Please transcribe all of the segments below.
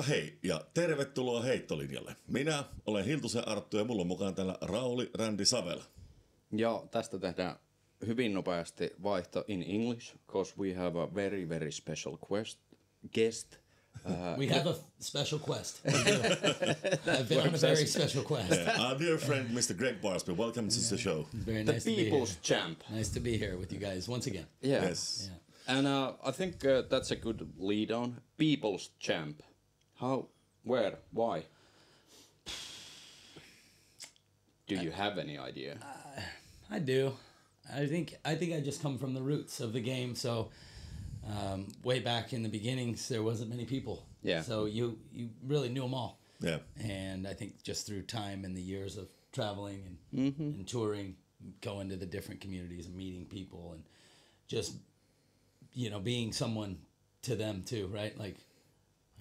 hei ja tervetuloa Heittolinjalle. Minä olen Hiltusen Arttu ja mulla on mukaan täällä Rauli Rändi Savela. Ja tästä tehdään hyvin nopeasti vaihto in English, because we have a very, very special guest. We have a special quest. I've been on a very special quest. Yeah, our dear friend, Mr. Gregg Barsby, welcome to the show. Very The nice to be people's here. champ. Nice to be here with you guys once again. Yes. Yeah. And I think that's a good lead on. People's champ. How, where, why? Do you have any idea? I do. I think I just come from the roots of the game. So way back in the beginnings, there wasn't many people. Yeah. So you really knew them all. Yeah. And I think just through time and the years of traveling and touring, going to the different communities and meeting people and just, being someone to them too, right? Like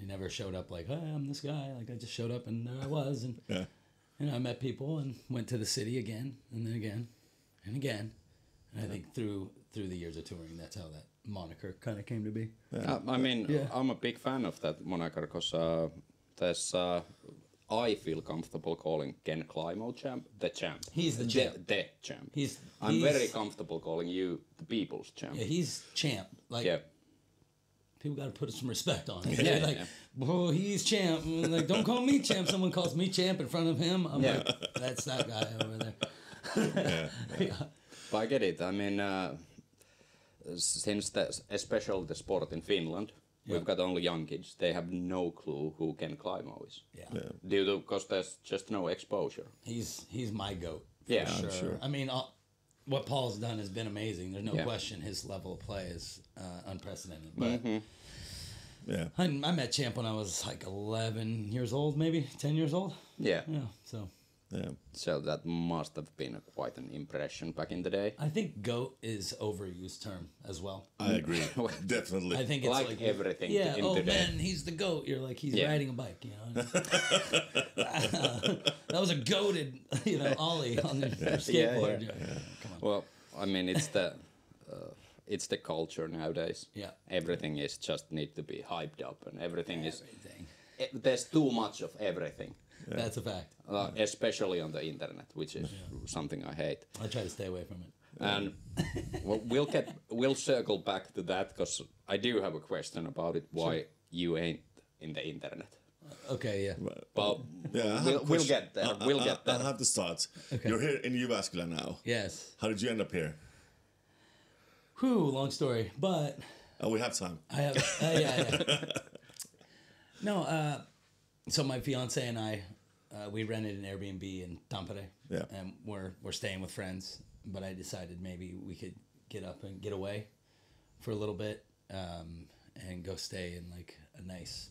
I never showed up like, hey, I'm this guy. Like I just showed up and there I was. And, I met people and went to the city again and then again and again. And I think through the years of touring, that's how that moniker kind of came to be. I'm a big fan of that moniker because I feel comfortable calling Ken Climo the champ. He's the champ. The champ. I'm very comfortable calling you the people's champ. Yeah, he's champ. Like people got to put some respect on it. Yeah, Bro, he's champ. I'm like, don't call me champ. Someone calls me champ in front of him. I'm like, that's that guy over there. But I get it. I mean, since especially the sport in Finland, we've got only young kids. They have no clue who Ken Climo is. Yeah. Because there's just no exposure. He's my goat. For sure. I mean, what Paul's done has been amazing. There's no question his level of play is unprecedented. But I met Champ when I was like 11 years old, maybe 10 years old. Yeah. So that must have been quite an impression back in the day. I think GOAT is overused term as well. I agree. Definitely. I think it's like everything. Man, he's the GOAT. You're like, he's riding a bike, that was a goated, ollie on the skateboard. Come on. Well, I mean, it's the culture nowadays. Yeah. Everything is just need to be hyped up, and everything. There's too much of everything. Yeah. That's a fact. Especially on the internet, which is something I hate. I try to stay away from it. And we'll circle back to that because I do have a question about it. Why you ain't in the internet? Okay, yeah. But we'll get there. I'll have to start. Okay. You're here in Jyväskylä now. Yes. How did you end up here? Long story, but... we have time. I have... yeah. No, so my fiance and I, we rented an Airbnb in Tampere. Yeah. And we're staying with friends, but I decided maybe we could get up and get away for a little bit and go stay in like a nice...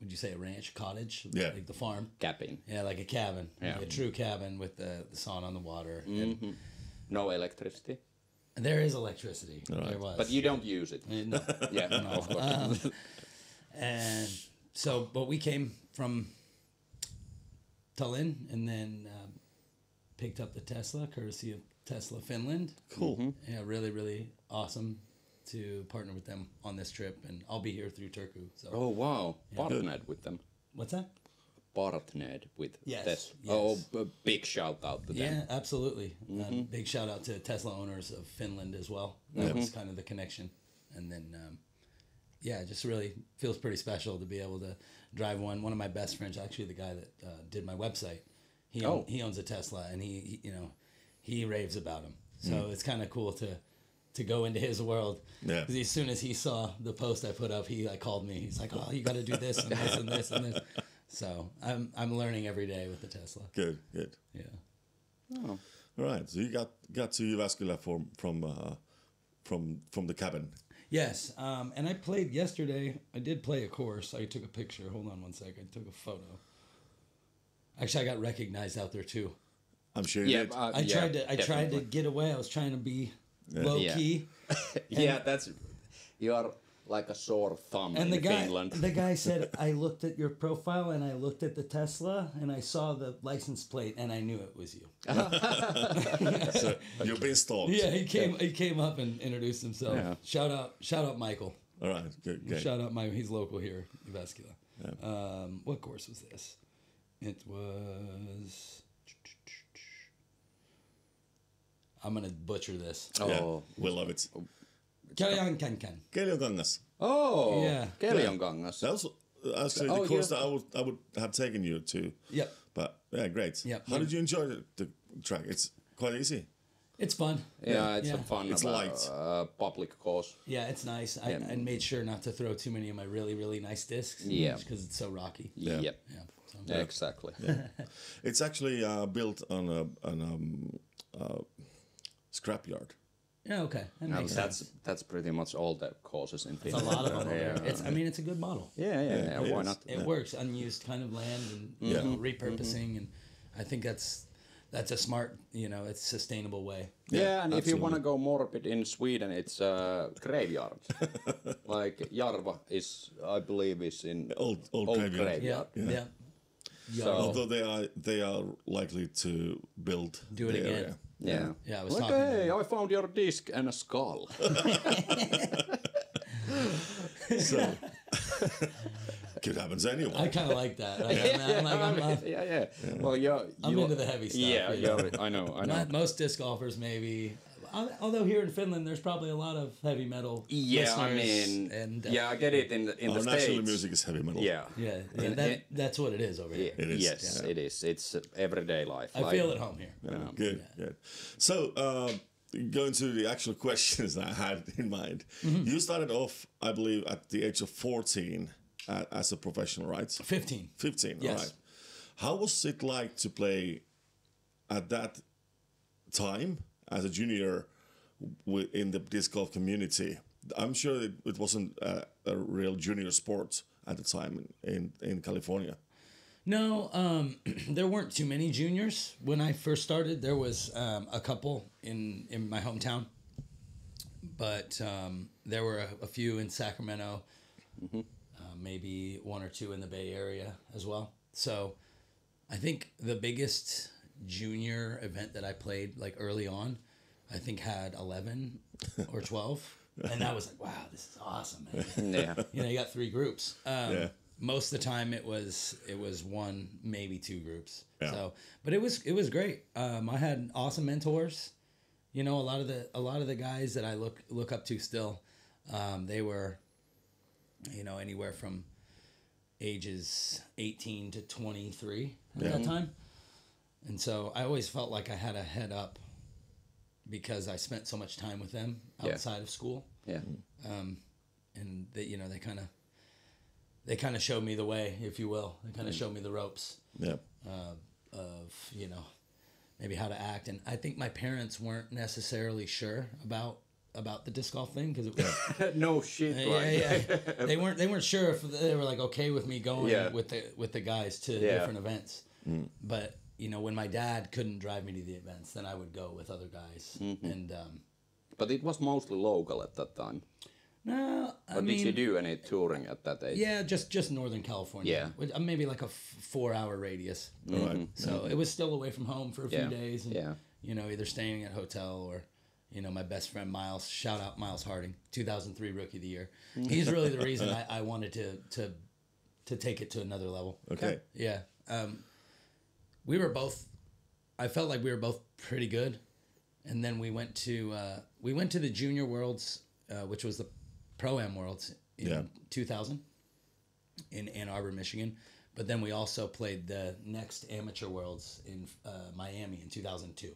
Would you say a ranch, cottage? Yeah. Like the farm? Cabin. Yeah, like a cabin. Yeah. Like a true cabin with the sun on the water. Mm-hmm. No electricity? There is electricity. Right. There was. But you don't use it? No. Yeah, no, of course. And so, but we came from Tallinn and then picked up the Tesla, courtesy of Tesla Finland. Cool. Mm-hmm. Yeah, really, really awesome to partner with them on this trip, and I'll be here through Turku. So. Oh wow, partnered with them. What's that? Partnered with Tesla. Yes. Oh, a big shout out to them. Yeah, absolutely. Big shout out to Tesla owners of Finland as well. That was kind of the connection, and then it just really feels pretty special to be able to drive one. One of my best friends, actually, the guy that did my website, he owns a Tesla, and he raves about him. So it's kind of cool to go into his world. Yeah. Because as soon as he saw the post I put up, he called me. He's like, "Oh, you got to do this and this and this and this." So I'm learning every day with the Tesla. Good. Yeah. Oh. All right. So you got to Jyväskylä from the cabin. Yes. And I played yesterday. I did play a course. I took a picture. Hold on one sec. I took a photo. Actually, I got recognized out there too. I'm sure you did. I tried to get away. I was trying to be low key. You are like a sore thumb and in Finland. The guy said, I looked at your profile and I looked at the Tesla and I saw the license plate and I knew it was you. So you've been stalked. Yeah, he came up and introduced himself. Yeah. Shout out Michael. All right, good. Shout out Michael. He's local here in Jyväskylä. What course was this? It was... I'm going to butcher this. Yeah, we love it. Keljonkangas. Oh, Yeah. Keljonkangas. That was actually the course that I would have taken you to. Yep. But yeah, great. Yep. How did you enjoy the track? It's quite easy. It's fun. Yeah, it's a fun, It's light. public course. Yeah, it's nice. I made sure not to throw too many of my really, really nice discs. Yeah. Because it's so rocky. Yeah. Yep. Yeah. So. Exactly. It's actually built on a scrapyard. Yeah, okay. That makes sense. That's pretty much all the courses in It's Finland. a lot of them. It's a good model. Yeah. Why is. not? It works. Unused kind of land and you know, repurposing. And I think that's a smart, it's sustainable way. Yeah, and if you want to go morbid in Sweden, it's graveyard. Like Jarva is, I believe, is in Old graveyard. Yeah. So, Although they are likely to build Do it the again. area. Yeah, I was like, talking. hey, I found your disc and a skull. So could happen to anyone. I kind of like that. I'm Yeah. Well, I'm into the heavy stuff. Yeah, I know. Most disc golfers, maybe. Although here in Finland, there's probably a lot of heavy metal. Yeah, I listeners mean, and, I get it in the National States. music is heavy metal. Yeah. That's what it is over here. It is. Yes, it is. It's everyday life. I feel at home here. Good. So going to the actual questions I had in mind. You started off, I believe, at the age of 14 as a professional, right? 15. 15, Yes. all right. How was it like to play at that time as a junior in the disc golf community? I'm sure it wasn't a real junior sport at the time in California. No, there weren't too many juniors. When I first started, there was a couple in my hometown. But there were a few in Sacramento, maybe one or two in the Bay Area as well. So I think the biggest junior event that I played like early on, I think had 11 or 12. And I was like, wow, this is awesome, man. Yeah. You got 3 groups. Most of the time it was one, maybe 2 groups. Yeah. So, but it was great. I had awesome mentors. A lot of the guys that I look up to still, they were, anywhere from ages 18 to 23 at that time. And so I always felt like I had a head up because I spent so much time with them outside of school. Yeah. And they kind of showed me the way, if you will. They kind of showed me the ropes. Yeah. Of maybe how to act. And I think my parents weren't necessarily sure about the disc golf thing because it was No shit. They weren't sure if they were like okay with me going with the guys to different events. But when my dad couldn't drive me to the events, then I would go with other guys. And But it was mostly local at that time. no, But did you do any touring at that age? Yeah, just Northern California. Yeah, maybe like a 4-hour radius. Right. So it was still away from home for a few days, and Yeah. either staying at a hotel or, my best friend Miles. Shout out Miles Harding, 2003 Rookie of the Year. He's really the reason I wanted to take it to another level. Okay. Yeah. We were both. I felt like we were both pretty good, and then we went to the Junior Worlds, which was the Pro-Am Worlds in 2000 in Ann Arbor, Michigan. But then we also played the next Amateur Worlds in Miami in 2002.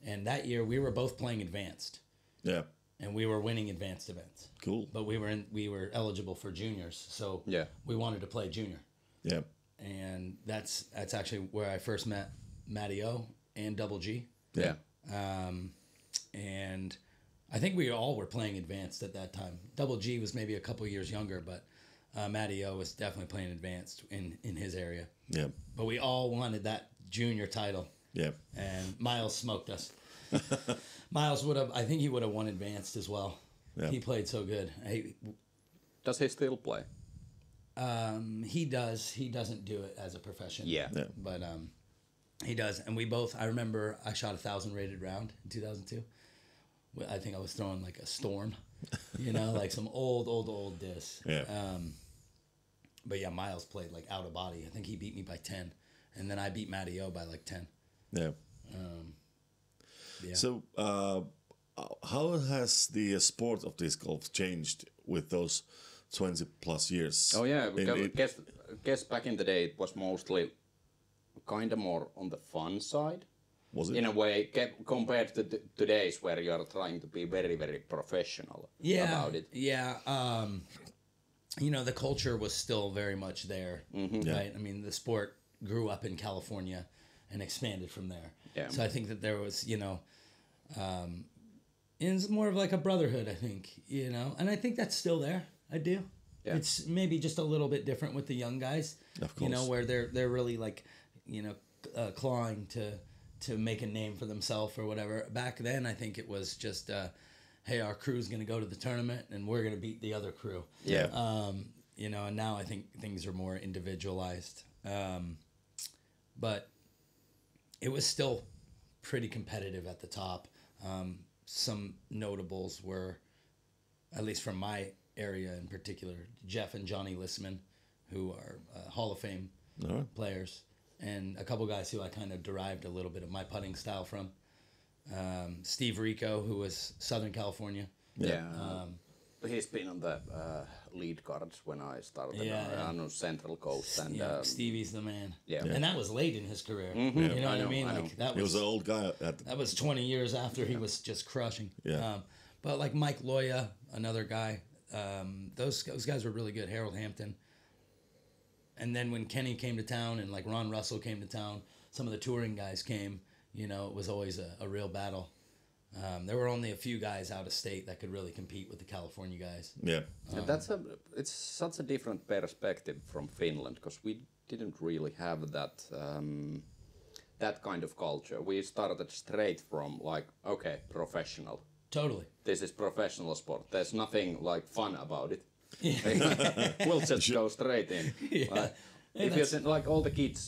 And that year we were both playing advanced. Yeah. And we were winning advanced events. Cool. But we were eligible for juniors. So we wanted to play junior. Yeah. And that's actually where I first met Matty O and Double G. Yeah. And I think we all were playing advanced at that time. Double G was maybe a couple years younger, but Matty O was definitely playing advanced in his area. Yeah. But we all wanted that junior title. Yeah. And Miles smoked us. Miles I think he would have won advanced as well. Yeah. He played so good. Does he still play? He does. He doesn't do it as a profession. Yeah. But he does. And I remember I shot 1,000 rated round in 2002. I think I was throwing like a storm, like some old disc. Yeah. But yeah, Miles played like out of body. I think he beat me by 10, and then I beat Matty O by like 10. Yeah. Yeah. So, how has the sport of disc golf changed with those 20 plus years? Oh yeah, because guess back in the day it was mostly kind of more on the fun side. Was it? In a way, compared to today's where you are trying to be very, very professional about it. Yeah. You know, the culture was still very much there, right? I mean, the sport grew up in California and expanded from there. Yeah. So I think that there was, you know, it's more of like a brotherhood, I think, you know, and I think that's still there. I do. Yeah. It's maybe just a little bit different with the young guys, of course. You know, where they're really like, you know, clawing to make a name for themselves or whatever. Back then, I think it was just, hey, our crew's going to go to the tournament and we're going to beat the other crew. Yeah. You know, and now I think things are more individualized. But it was still pretty competitive at the top. Some notables were, at least from my area in particular, Jeff and Johnny Lissman, who are Hall of Fame players, and a couple guys who I kind of derived a little bit of my putting style from. Steve Rico, who was Southern California. Yeah. He's been on the lead cards when I started on Central Coast. And Stevie's the man. Yeah. And that was late in his career. Mm-hmm. You know what I mean? Like that he was an old guy. That was 20 years after he was just crushing. Yeah. But like Mike Loya, another guy, those guys were really good. Harold Hampton. And then when Kenny came to town and like Ron Russell came to town, some of the touring guys came, you know, it was always a real battle. There were only a few guys out of state that could really compete with the California guys. Yeah. And it's such a different perspective from Finland, because we didn't really have that that kind of culture. We started straight from like, okay, professional. Totally. This is professional sport. There's nothing like fun about it. Yeah. We'll just go straight in. Yeah. If you think, like all the kids,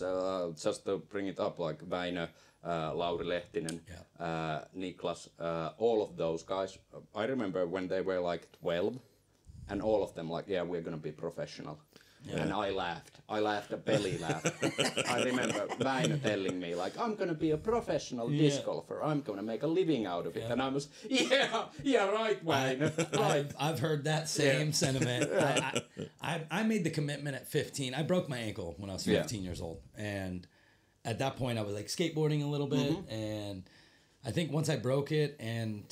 just to bring it up, like Väinö, Lauri Lehtinen, Niklas, all of those guys. I remember when they were like 12, and all of them like, yeah, we're gonna be professional. Yeah. And I laughed. I laughed a belly laugh. I remember Väinö telling me like, I'm gonna be a professional disc golfer. I'm gonna make a living out of it. And I was, yeah, right, Väinö. Right. I've heard that same sentiment. I made the commitment at 15. I broke my ankle when I was 15 years old, and at that point I was like skateboarding a little bit, and I think once I broke it and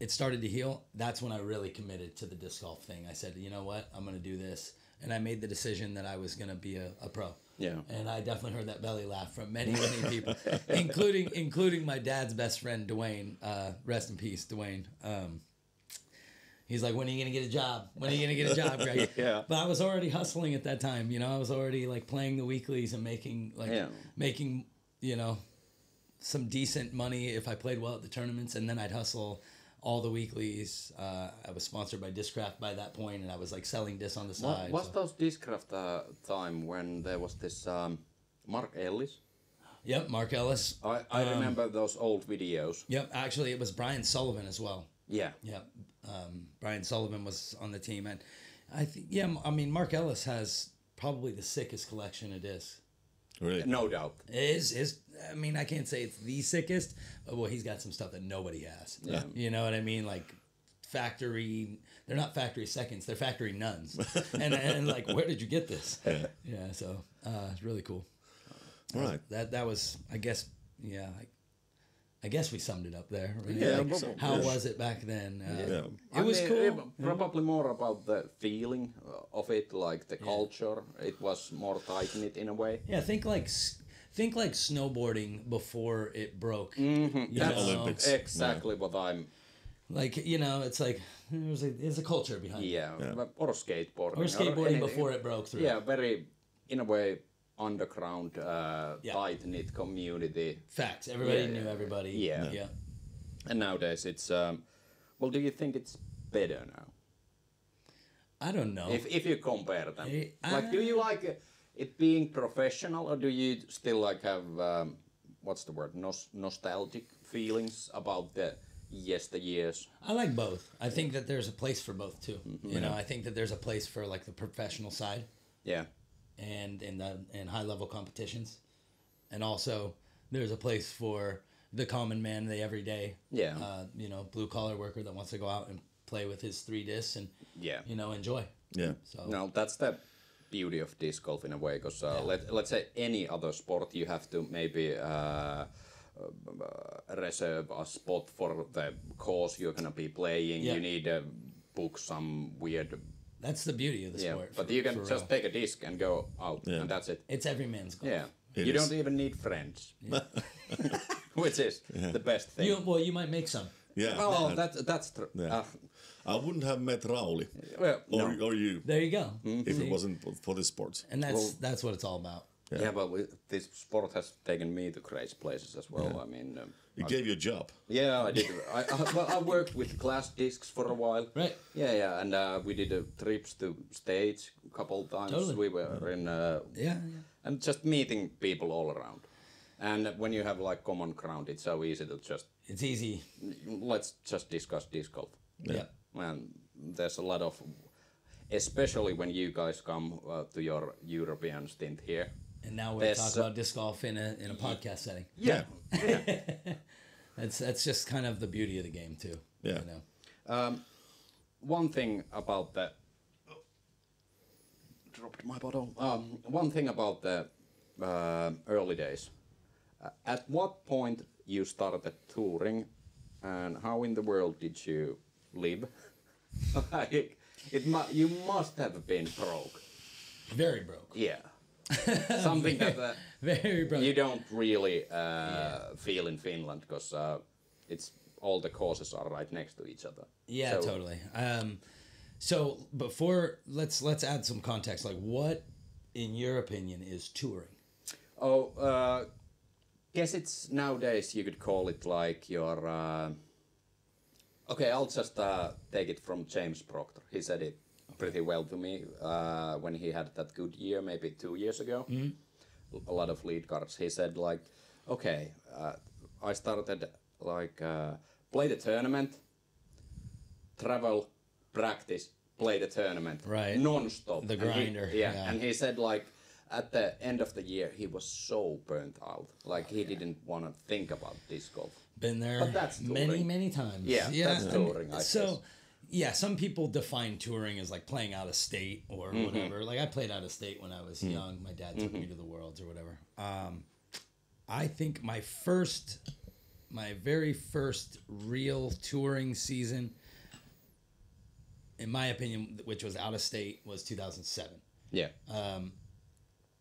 it started to heal, that's when I really committed to the disc golf thing. I said, you know what, I'm gonna do this. And I made the decision that I was going to be a pro. Yeah. And I definitely heard that belly laugh from many, many people, including my dad's best friend, Dwayne. Rest in peace, Dwayne. He's like, when are you going to get a job? When are you going to get a job, Greg? Yeah. But I was already hustling at that time. You know, I was already like playing the weeklies and making, you know, some decent money if I played well at the tournaments. And then I'd hustle all the weeklies. I was sponsored by Discraft by that point, and I was like selling discs on the side. Was those Discraft time when there was this Mark Ellis? Yep, Mark Ellis. I remember those old videos. Yep, actually it was Brian Sullivan as well. Yeah. Yep. Brian Sullivan was on the team, and I mean Mark Ellis has probably the sickest collection of discs. Really? No doubt. I mean, I can't say it's the sickest, but well, he's got some stuff that nobody has. Yeah. You know what I mean? Like factory, they're not factory seconds, they're factory nuns. and like, where did you get this? Yeah, so it's really cool. All right. That was, I guess, I guess we summed it up there. Right? Yeah, like, how was it back then? It was cool. Probably more about the feeling of it, like the culture. It was more tight-knit in a way. Yeah, think like snowboarding before it broke. Mm-hmm. That's Olympics. Exactly what I'm... Like, you know, it's like, there's a culture behind it. Yeah, or skateboarding. Or skateboarding before it broke through. Yeah, very, in a way, underground, tight-knit community. Facts. Everybody knew everybody. Yeah. And nowadays it's... well, do you think it's better now? I don't know. If you compare them. Like, do you like it being professional, or do you still like have, what's the word, nostalgic feelings about the yesteryears? I like both. I think that there's a place for both too. You know, I think that there's a place for like the professional side. Yeah. And high level competitions, and also there's a place for the common man, the everyday, you know, blue collar worker that wants to go out and play with his 3 discs and you know, enjoy. Yeah. So No, that's the beauty of disc golf in a way, because let's say any other sport, you have to maybe reserve a spot for the course you're gonna be playing. Yeah. You need to book some weird. that's the beauty of the sport. But you can for just real. take a disc and go out, and that's it. It's every man's golf. Yeah. It You is. don't even need friends, which is the best thing. You might make some. Yeah. Oh, that's true. Yeah. I wouldn't have met Rauli Well, or you There you go. if it wasn't for this sport. And that's what it's all about. yeah, but this sport has taken me to crazy places as well. I mean, It gave you a job. yeah, I did. I worked with glass discs for a while. Right. Yeah, and we did trips to States a couple times. Totally. We were in, Yeah. and just meeting people all around. And when you have like common ground, it's so easy to just It's easy. let's just discuss disc golf. Yeah. And there's a lot of, especially when you guys come to your European stint here. And now we're There's, talking about disc golf in a podcast setting. Yeah. That's just kind of the beauty of the game too. Yeah. You know? One thing about the dropped my bottle. One thing about the early days. At what point you started touring, and how in the world did you live? Like, you must have been broke. Very broke. Yeah. Something that Very broke. you don't really feel in Finland, because it's all the courses are right next to each other. Yeah, So- totally. So before let's add some context. Like, what, in your opinion, is touring? Oh, guess it's nowadays you could call it like your. Okay, I'll just take it from James Proctor. He said it pretty well to me when he had that good year, maybe 2 years ago. A lot of lead cards. He said like, okay, I started like play the tournament, travel, practice, play the tournament, Right. non-stop. The And he- grinder, yeah, yeah. and he said like at the end of the year he was so burnt out, like he didn't want to think about disc golf. Been there But that's many, touring. many times. Yeah, that's touring, I so, guess. yeah, some people define touring as like playing out of state or whatever. Like, I played out of state when I was young. My dad took me to the Worlds or whatever. I think my very first real touring season, in my opinion, which was out of state, was 2007. Yeah.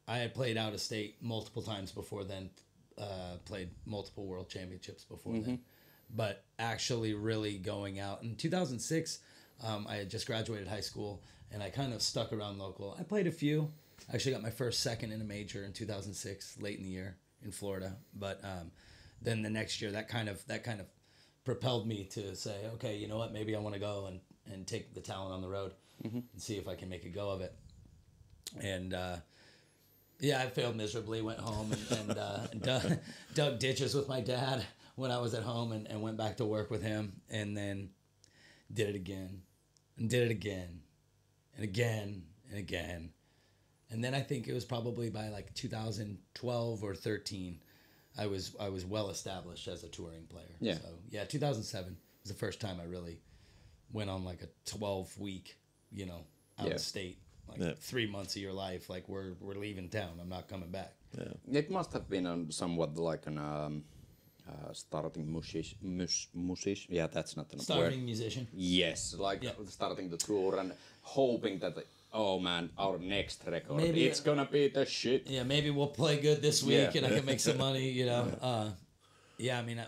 I had played out of state multiple times before then, played multiple world championships before then, but actually really going out in 2006, I had just graduated high school and I kind of stuck around local. I played a few. I actually got my first second in a major in 2006, late in the year in Florida. But then the next year, that kind of propelled me to say, okay, you know what? Maybe I want to go and take the talent on the road and see if I can make a go of it. And yeah, I failed miserably. Went home and dug ditches with my dad when I was at home, and went back to work with him, and then did it again, and did it again, and again, and again. And then I think it was probably by like 2012 or 13, I was well established as a touring player. Yeah. So yeah, 2007 was the first time I really went on like a 12-week, out Yeah. of state. Like 3 months of your life, like we're leaving town. I'm not coming back. Yeah. It must have been somewhat like an starting musician. Yeah, that's not the Starting word. musician. Yes, like starting the tour and hoping that, oh man, our next record, Maybe- it's gonna be the shit. Yeah, maybe we'll play good this week Yeah. and I can make some money. Yeah, I mean,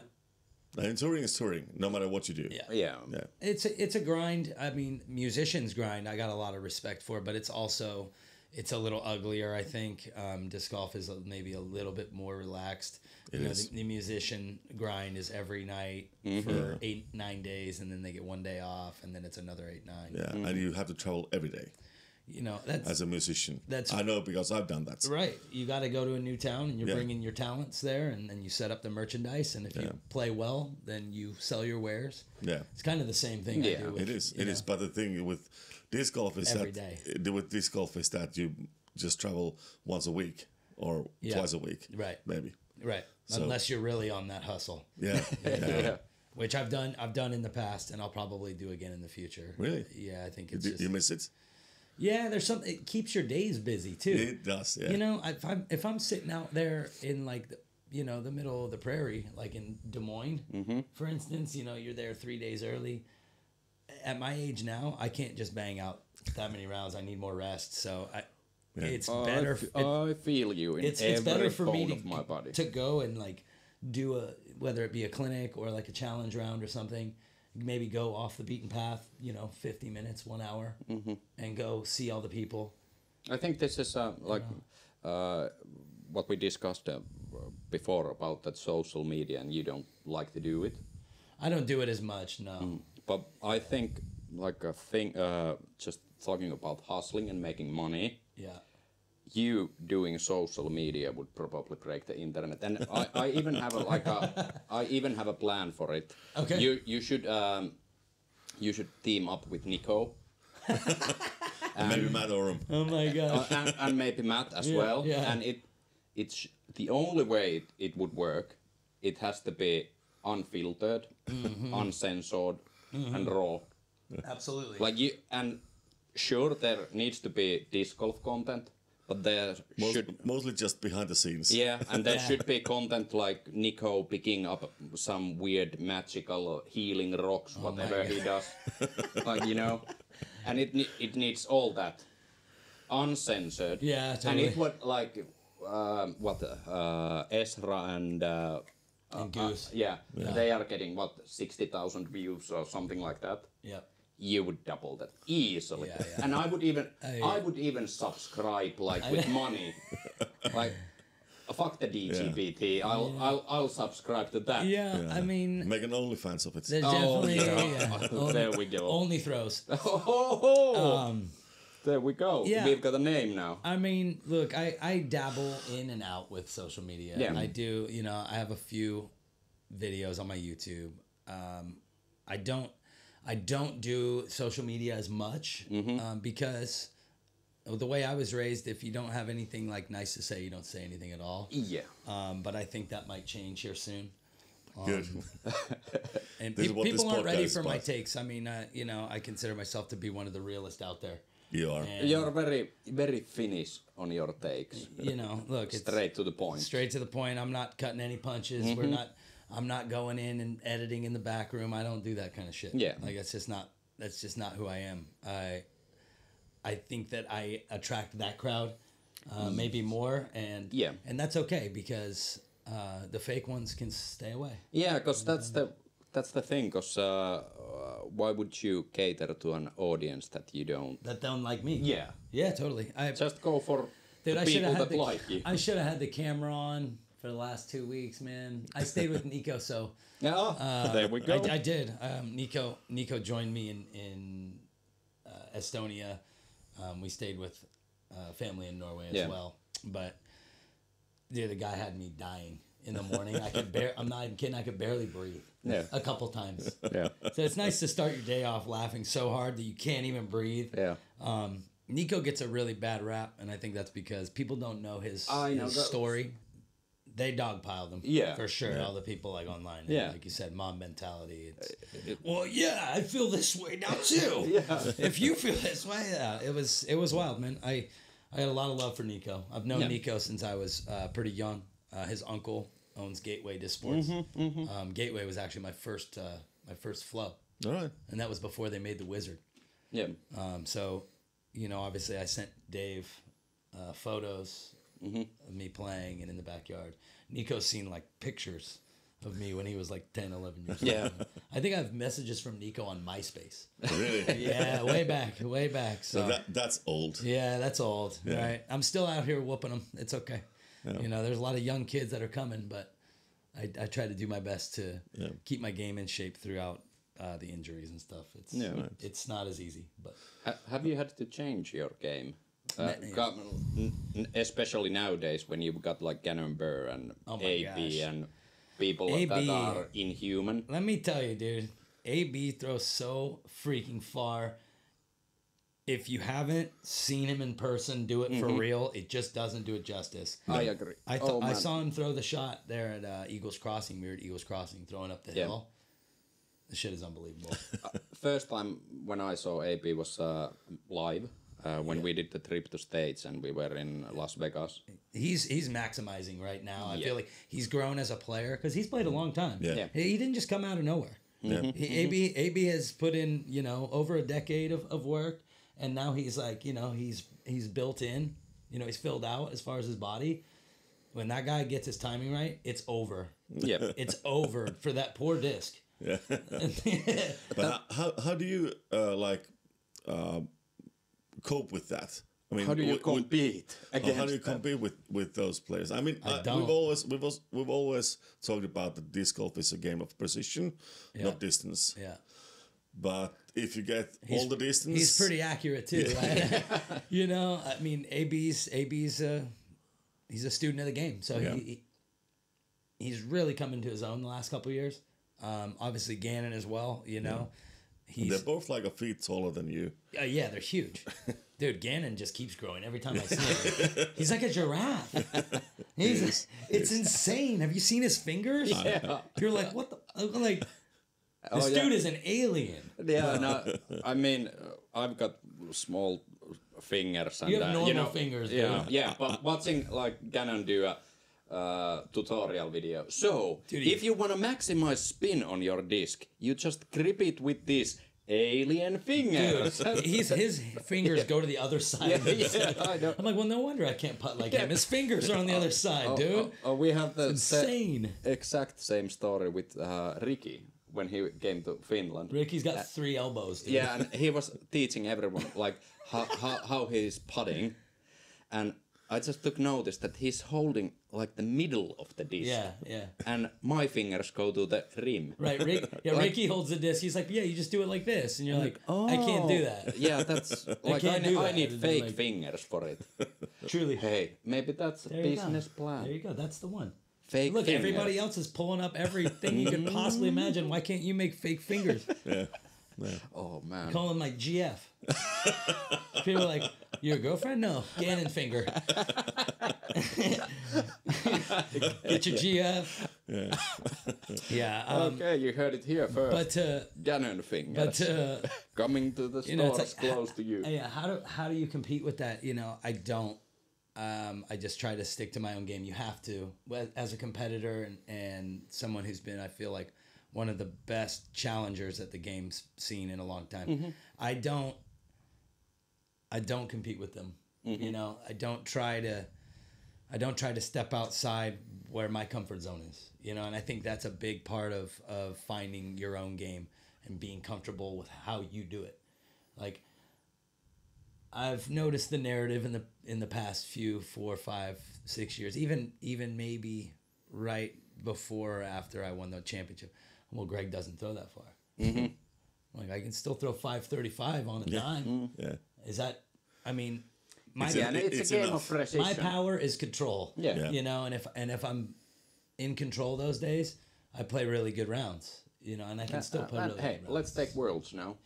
And touring is touring, no matter what you do. yeah. Yeah. Yeah. It's a grind. I mean, musicians grind. I got a lot of respect for, but it's a little uglier. I think disc golf is maybe a little bit more relaxed. It is. The musician grind is every night for 8-9 days, and then they get 1 day off, and then it's another 8-9. Yeah, and you have to travel every day. that's as a musician. That's I know because I've done that. right. You got to go to a new town, and you're Yeah. bringing your talents there, and then you set up the merchandise. And if you play well, then you sell your wares. Yeah. It's kind of the same thing. Yeah. I do with, It is. It is. But the thing with disc golf is Every with disc golf is that you just travel once a week or twice a week, Right. maybe. Right. Unless you're really on that hustle. Yeah. Yeah. Which I've done in the past, and I'll probably do again in the future. Really? Yeah, I think it's You miss it? yeah. There's something. It keeps your days busy too. It does. Yeah. You know, if I'm sitting out there in like the middle of the prairie, like in Des Moines, for instance, you're there 3 days early. At my age now, I can't just bang out that many rounds. I need more rest. So it's better. I feel you in It's every better for me bone of my body. to go and like do whether it be a clinic or like a challenge round or something, maybe go off the beaten path, 50 minutes, 1 hour, and go see all the people. I think this is what we discussed before about that social media, and you don't like to do it. I don't do it as much, no. But I think like a thing, just talking about hustling and making money. Yeah. You doing social media would probably break the internet, and I even have I even have a plan for it. Okay. You should team up with Nico. And maybe Matt Oram. Oh my gosh. and maybe Matt as well. yeah. And it's the only way it would work. It has to be unfiltered, uncensored, and raw. Absolutely. Like and sure there needs to be disc golf content, but there should Mostly just behind the scenes. and there should be content like Nico picking up some weird magical healing rocks, whatever he does, like and it needs all that uncensored. Yeah, totally. And it would like Ezra and Goose. they are getting 60,000 views or something like that. Yep. You would double that easily, Yeah. and I would even subscribe like with money, like fuck the DGBT. I'll subscribe to that. Yeah, I mean, Make an OnlyFans of it. there's Oh, definitely there we go. only throws. There we go. yeah. We've got a name now. I mean, look, I dabble in and out with social media. Yeah. I do, I have a few videos on my YouTube. I don't do social media as much because the way I was raised, if you don't have anything like nice to say, you don't say anything at all. Yeah. But I think that might change here soon. Good. And This is what this people aren't ready podcast is for my about. takes. I mean, I consider myself to be one of the realest out there. You are. And, You're very, very Finnish on your takes. Look, it's Straight to the point. straight to the point. I'm not cutting any punches. I'm not going in and editing in the back room. I don't do that kind of shit. Yeah. Like that's just not who I am. I think that I attract that crowd, maybe more, and that's okay because the fake ones can stay away. Yeah, because that's the thing. Because why would you cater to an audience that you don't like me? Yeah. Yeah, totally. Just go for Dude, the I should people have that like you. I should have had the camera on for the last 2 weeks, man. I stayed with Nico, so There we go. I did. Nico joined me in Estonia. We stayed with family in Norway as well. But the guy had me dying in the morning. I'm not even kidding. I could barely breathe. Yeah. A couple times. Yeah. So it's nice to start your day off laughing so hard that you can't even breathe. Yeah. Nico gets a really bad rap, and I think that's because people don't know his story. They dogpiled him. Yeah. For sure. All the people like online. Yeah. Like you said, mob mentality. Well, yeah, I feel this way now too. Yeah. If you feel this way, it was wild, man. I had a lot of love for Nico. I've known Nico since I was pretty young. His uncle owns Gateway Disc Sports. Gateway was actually my first flow. All right. And that was before they made the Wizard. Yeah. So, obviously I sent Dave photos of me playing and in the backyard. Nico's seen like pictures of me when he was like 10, 11 years old. Yeah. I think I have messages from Nico on MySpace. Really? Yeah, way back. So that's old. yeah, that's old, right? I'm still out here whooping them. It's okay. Yeah. There's a lot of young kids that are coming, but I try to do my best to keep my game in shape throughout the injuries and stuff. It's not as easy. But have you had to change your game? Especially nowadays when you've got like Gannon Burr and AB and people that are inhuman. Let me tell you, dude, AB throws so freaking far. If you haven't seen him in person do it for real, it just doesn't do it justice. I agree. I saw him throw the shot there at Eagles Crossing. We were at Eagles Crossing throwing up the hill. The shit is unbelievable. First time when I saw AB was live. When we did the trip to States and we were in Las Vegas. He's maximizing right now. I feel like he's grown as a player because he's played a long time. Yeah. He didn't just come out of nowhere. Yeah. AB has put in, over a decade of work, and now he's like, he's built in, he's filled out as far as his body. When that guy gets his timing right, it's over. Yeah. It's over for that poor disc. Yeah. But how do you cope with that? I mean, how do you compete against how do you compete with those players? I mean, we've always talked about that disc golf is a game of precision, not distance. Yeah. But if you get all the distance, he's pretty accurate too. Right? I mean, AB's he's a student of the game, so he's really come into his own the last couple of years. Obviously Gannon as well. They're both like a feet taller than you. Yeah, they're huge. Dude, Gannon just keeps growing every time I see him. He's like a giraffe. It's insane. Have you seen his fingers? Yeah. You're like, what the... Like, this dude is an alien. Yeah, no, I mean, I've got small fingers. And, you have normal fingers. Yeah, but watching like Gannon do a tutorial video. So, dude, if you want to maximize spin on your disc, you just grip it with this alien fingers. Dude, his fingers go to the other side. I know. I'm like, well, no wonder I can't putt like him. His fingers are on the other side, dude. We have the insane. Exact same story with Ricky when he came to Finland. Ricky's got 3 elbows, dude. Yeah, and he was teaching everyone like how he's putting, and I just took notice that he's holding like the middle of the disc. Yeah. And my fingers go to the rim. Right, Ricky holds the disc. He's like, yeah, you just do it like this. And you're like, I can't do that. Yeah, that's like, I need fake fingers for it. Truly. Hey, maybe that's a business plan. There you go, that's the one. Fake Look, fingers. Everybody else is pulling up everything you could possibly imagine. Why can't you make fake fingers? Yeah. Oh, man. Call him like GF. People are like, your girlfriend? No, Gannon finger. Get your GF. Yeah. Okay, you heard it here first. But Gannon fingers. But coming to the stores close to you. Yeah. How do you compete with that? I don't. I just try to stick to my own game. You have to, as a competitor and someone who's been, I feel like, one of the best challengers that the game's seen in a long time. Mm-hmm. I don't compete with them. Mm-hmm. I don't try to step outside where my comfort zone is. And I think that's a big part of finding your own game and being comfortable with how you do it. Like, I've noticed the narrative in the past 4, 5, 6 years, even maybe right before or after I won the championship. Well, Gregg doesn't throw that far. Mm-hmm. Like, I can still throw 535 on a dime. Mm-hmm. Yeah. Is that? I mean, it's a game of precision. My power is control. Yeah. And if I'm in control those days, I play really good rounds. And I can still play really good rounds. Let's take Worlds now.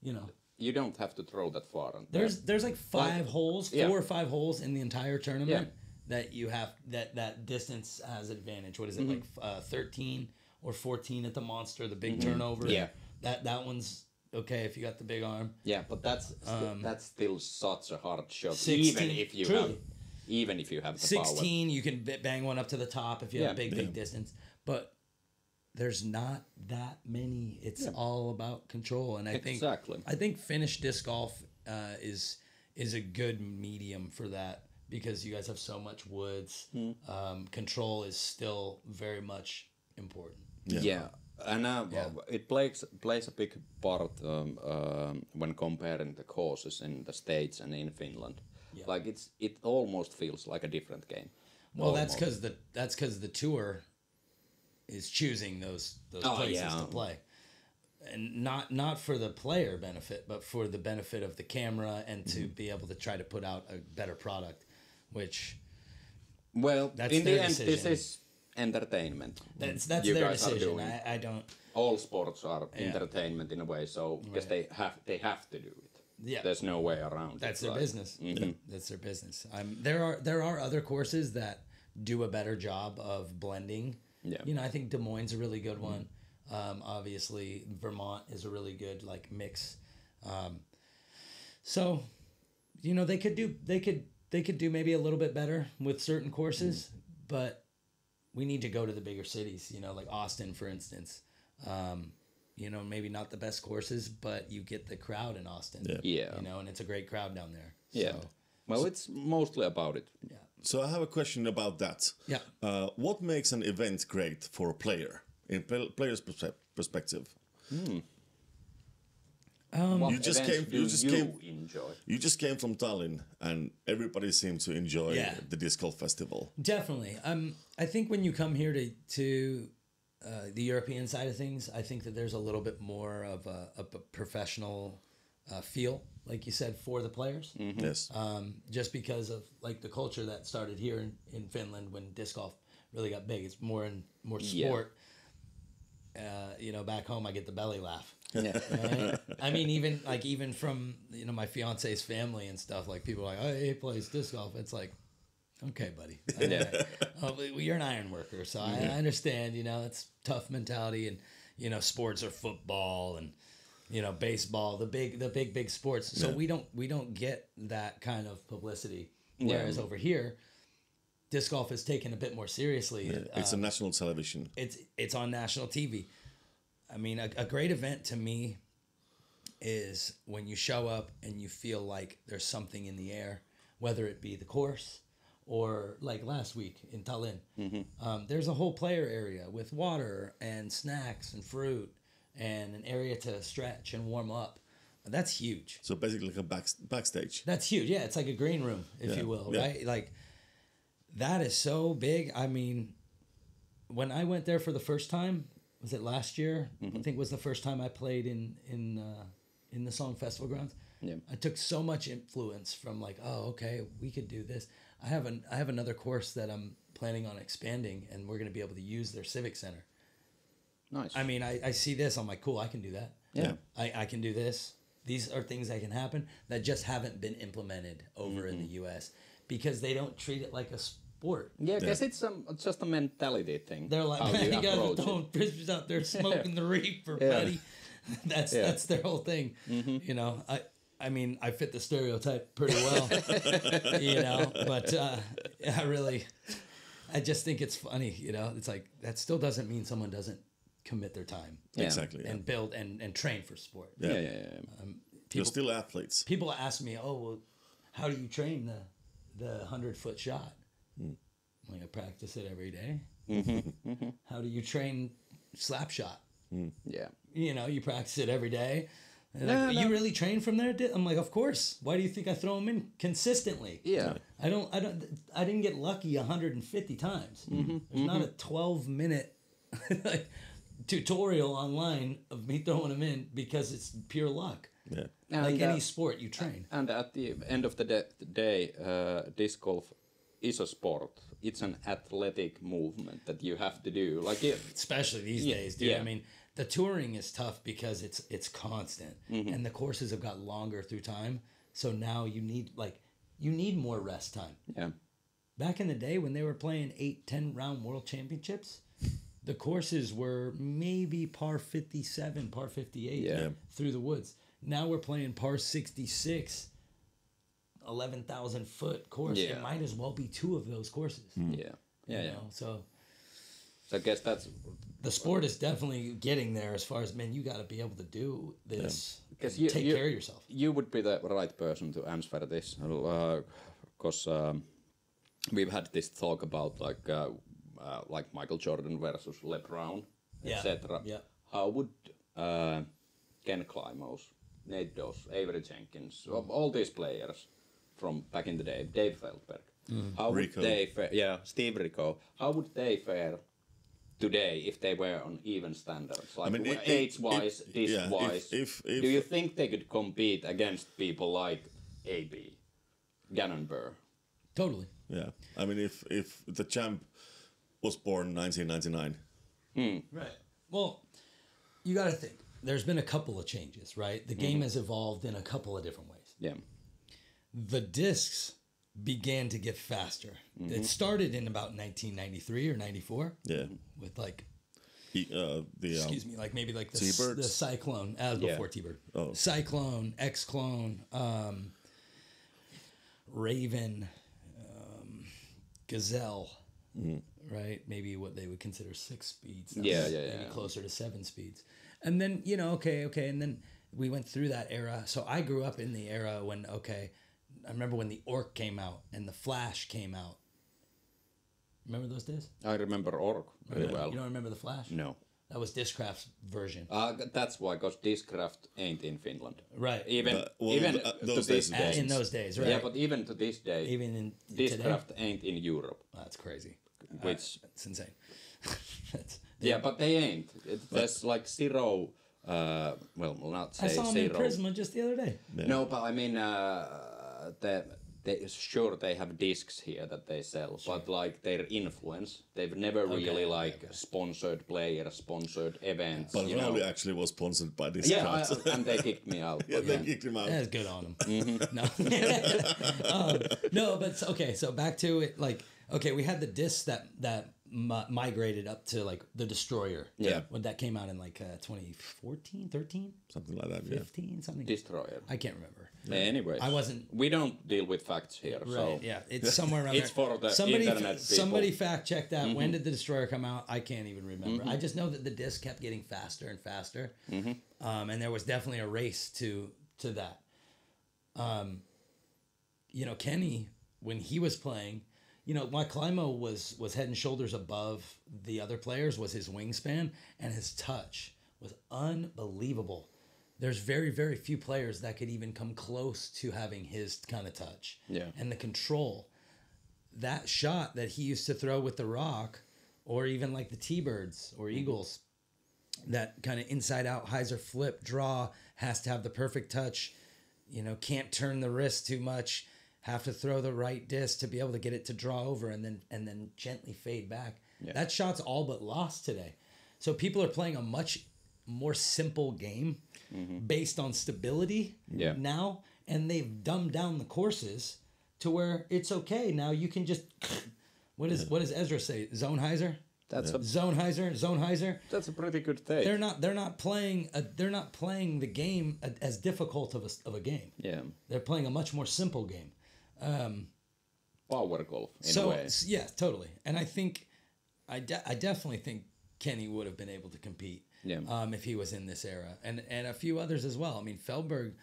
You don't have to throw that far. There's like 5 holes, 4 or 5 holes in the entire tournament that you have that distance has advantage. What is it, like 13 or 14 at the monster, the big turnover? Yeah, that one's okay if you got the big arm. Yeah, but that's still such a hard shot. 16, even if you have the 16, power. You can bang one up to the top if you have big distance, but there's not that many. It's all about control, and I think Finnish disc golf is a good medium for that because you guys have so much woods. Control is still very much important. Yeah. And it plays a big part when comparing the courses in the States and in Finland. Yeah. Like it almost feels like a different game. Well, almost. that's because the tour is choosing those places to play. and not for the player benefit, but for the benefit of the camera and to be able to try to put out a better product, which that's in the end, this is entertainment. That's their decision. I don't. All sports are entertainment in a way, so because they have to do it. Yeah, there's no way around. That's their business. That's their business. There are other courses that do a better job of blending. Yeah, I think Des Moines is a really good one. Obviously, Vermont is a really good mix. So, they could do maybe a little bit better with certain courses, but we need to go to the bigger cities. Like Austin, for instance. Maybe not the best courses, but you get the crowd in Austin. Yeah. And it's a great crowd down there. Yeah. So, well, it's mostly about it. Yeah. So I have a question about that. Yeah. What makes an event great for a player in player's perspective? You just came from Tallinn, and everybody seemed to enjoy the disc golf festival. Definitely. I think when you come here to the European side of things, I think that there's a little bit more of a professional feel, like you said, for the players. Yes. Just because of the culture that started here in Finland when disc golf really got big. It's more sport. Back home I get the belly laugh. Yeah. Right? I mean, even from my fiance's family and stuff. People are like, oh, he plays disc golf. It's like, okay, buddy. You're an iron worker, so I understand. It's tough mentality, and sports are football and baseball, the big sports. So we don't get that kind of publicity. Whereas over here, disc golf is taken a bit more seriously. Yeah, it's on national television. It's on national TV. I mean, a great event to me is when you show up and you feel like there's something in the air, whether it be the course or like last week in Tallinn. There's a whole player area with water and snacks and fruit and an area to stretch and warm up. That's huge. So basically like a backstage. That's huge. Yeah, it's like a green room, if you will, right? That is so big. I mean, when I went there for the first time, was it last year? I think it was the first time I played in the Song Festival grounds. Yeah. I took so much influence from we could do this. I have another course that I'm planning on expanding, and we're going to be able to use their civic center. Nice. I mean, I see this. I'm like, cool, I can do that. Yeah. I can do this. These are things that can happen that just haven't been implemented over in the U.S. because they don't treat it like a sport. Yeah, because it's just a mentality thing. They're like, man, you guys don't frisbees out there smoking the reefer, buddy. That's their whole thing. I mean, I fit the stereotype pretty well, but I just think it's funny, it's like, that still doesn't mean someone doesn't commit their time. Exactly. And build and train for sport. Yeah. You're still athletes. People ask me, oh, well, how do you train the 100-foot shot? Like, I practice it every day. How do you train slap shot? Yeah. You practice it every day. You really train from there? I'm like, of course. Why do you think I throw them in consistently? Yeah. I didn't get lucky 150 times. There's not a 12-minute tutorial online of me throwing them in because it's pure luck. Yeah. Like any sport, you train. And at the end of the day, disc golf is a sport. It's an athletic movement that you have to do. Especially these days, dude. Yeah. I mean, the touring is tough because it's constant, and the courses have got longer through time. So now you need more rest time. Yeah. Back in the day when they were playing 8-10 round world championships, the courses were maybe par 57, par 58 through the woods. Now we're playing par 66, 11,000 foot course. It might as well be two of those courses. So I guess that's the sport is definitely getting there as far as, man, you got to be able to do this. Because you take care of yourself. You would be the right person to answer this, because we've had this talk about like Michael Jordan versus LeBron, etc. Yeah. How would Ken Climo's, Nate Doss, Avery Jenkins, all these players from back in the day, Dave Feldberg, how would they fare? Yeah, Steve Rico. How would they fare today if they were on even standards, like I mean, age-wise, disc-wise? if Do you think they could compete against people like AB, Gannon Burr? Totally. Yeah, I mean, if the champ was born 1999. Right. Well, you got to think. There's been a couple of changes, right? The game has evolved in a couple of different ways. Yeah. The discs began to get faster. It started in about 1993 or 94. Yeah, With like, excuse me, like maybe like the T-Birds? Cyclone, as before T-Bird. Oh. Cyclone, X-Clone, Raven, Gazelle, right? Maybe what they would consider 6 speeds. Now, maybe closer to 7 speeds. And then, okay. And then we went through that era. So I grew up in the era when, I remember when the Orc came out and the Flash came out. Remember those days? I remember Orc very well. You don't remember the Flash? No. That was Discraft's version. That's why, because Discraft ain't in Finland. Right. Even those to this days day. In those days, right? Yeah, but even to this day, Even in Discraft today? ain't in Europe. That's crazy. Which That's insane. but they ain't. There's like zero. Well, not say I saw him zero. in Prisma just the other day. Yeah. No, but I mean, sure they have discs here that they sell, but like their influence, they've never really sponsored players, sponsored events. But you Rauli know. actually was sponsored by this. Yeah, and they kicked me out. Yeah, but they kicked him out. That's good on him. No, no, but okay. So back to it. Like, okay, we had the discs that migrated up to like the Destroyer. Yeah. When that came out in like 2014, 13, Something like that. Yeah. 15, something. Destroyer. I can't remember. Anyways, I wasn't. We don't deal with facts here, Right. so Yeah. It's somewhere around It's there. for the internet people. Somebody fact check that. When did the Destroyer come out? I can't even remember. I just know that the disc kept getting faster and faster, and there was definitely a race to that. Kenny, when he was playing, why Climo was head and shoulders above the other players was his wingspan, and his touch was unbelievable. There's very, very few players that could even come close to having his kind of touch. Yeah. And the control. That shot that he used to throw with the rock, or even like the T-Birds or Eagles, that kind of inside out hyzer flip draw, has to have the perfect touch, can't turn the wrist too much, have to throw the right disc to be able to get it to draw over and then gently fade back. Yeah. That shot's all but lost today. So people are playing a much more simple game based on stability now, and they've dumbed down the courses to where it's okay. Now you can just what does Ezra say? Zone hyzer? Zone hyzer. That's a pretty good take. They're not playing the game as difficult of a game. Yeah. They're playing a much more simple game. Power golf in a way. Yeah, totally. And I think I definitely think Kenny would have been able to compete if he was in this era, and a few others as well. I mean, Feldberg,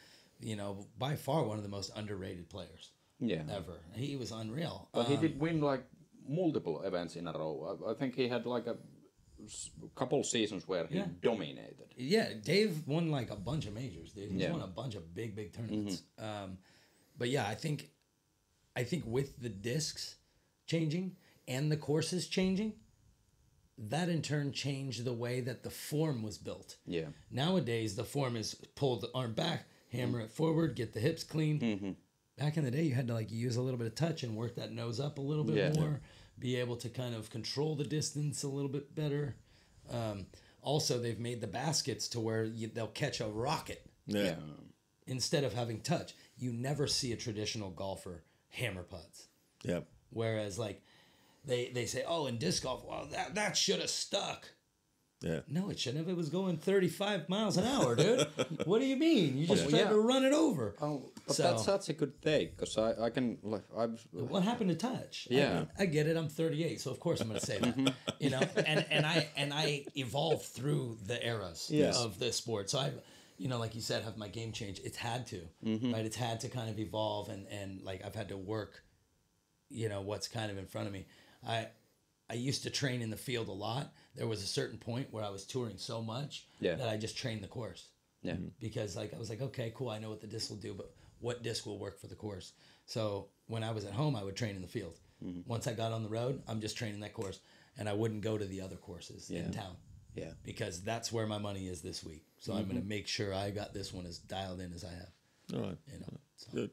by far one of the most underrated players ever. He was unreal. But he did win like multiple events in a row. I think he had like a couple seasons where he dominated. Yeah, Dave won like a bunch of majors, dude. He's won a bunch of big tournaments. But yeah, I think with the discs changing and the courses changing, that in turn changed the way that the form was built. Yeah. Nowadays, the form is pull the arm back, hammer it forward, get the hips clean. Back in the day, you had to like use a little bit of touch and work that nose up a little bit more, be able to kind of control the distance a little bit better. Also, they've made the baskets to where they'll catch a rocket instead of having touch. You never see a traditional golfer hammer putts. Yeah. Whereas like they say, oh, in disc golf, well, that should have stuck. Yeah. No, it shouldn't have. It was going 35 miles an hour, dude. What do you mean? You just tried to run it over. Oh, but that's such a good take, because I can like what happened to touch? Yeah, I get it. I'm 38, so of course I'm going to say that. And I evolved through the eras of the sport. So I, like you said, have my game change. It's had to, right? It's had to kind of evolve, and like I've had to work, what's kind of in front of me. I used to train in the field a lot. There was a certain point where I was touring so much that I just trained the course. Yeah. Because like I was like, okay, cool, I know what the disc will do, but what disc will work for the course? So when I was at home, I would train in the field. Once I got on the road, I'm just training that course. and I wouldn't go to the other courses in town. Yeah. Because that's where my money is this week. So I'm going to make sure I got this one as dialed in as I have. All right. You know, so. Good.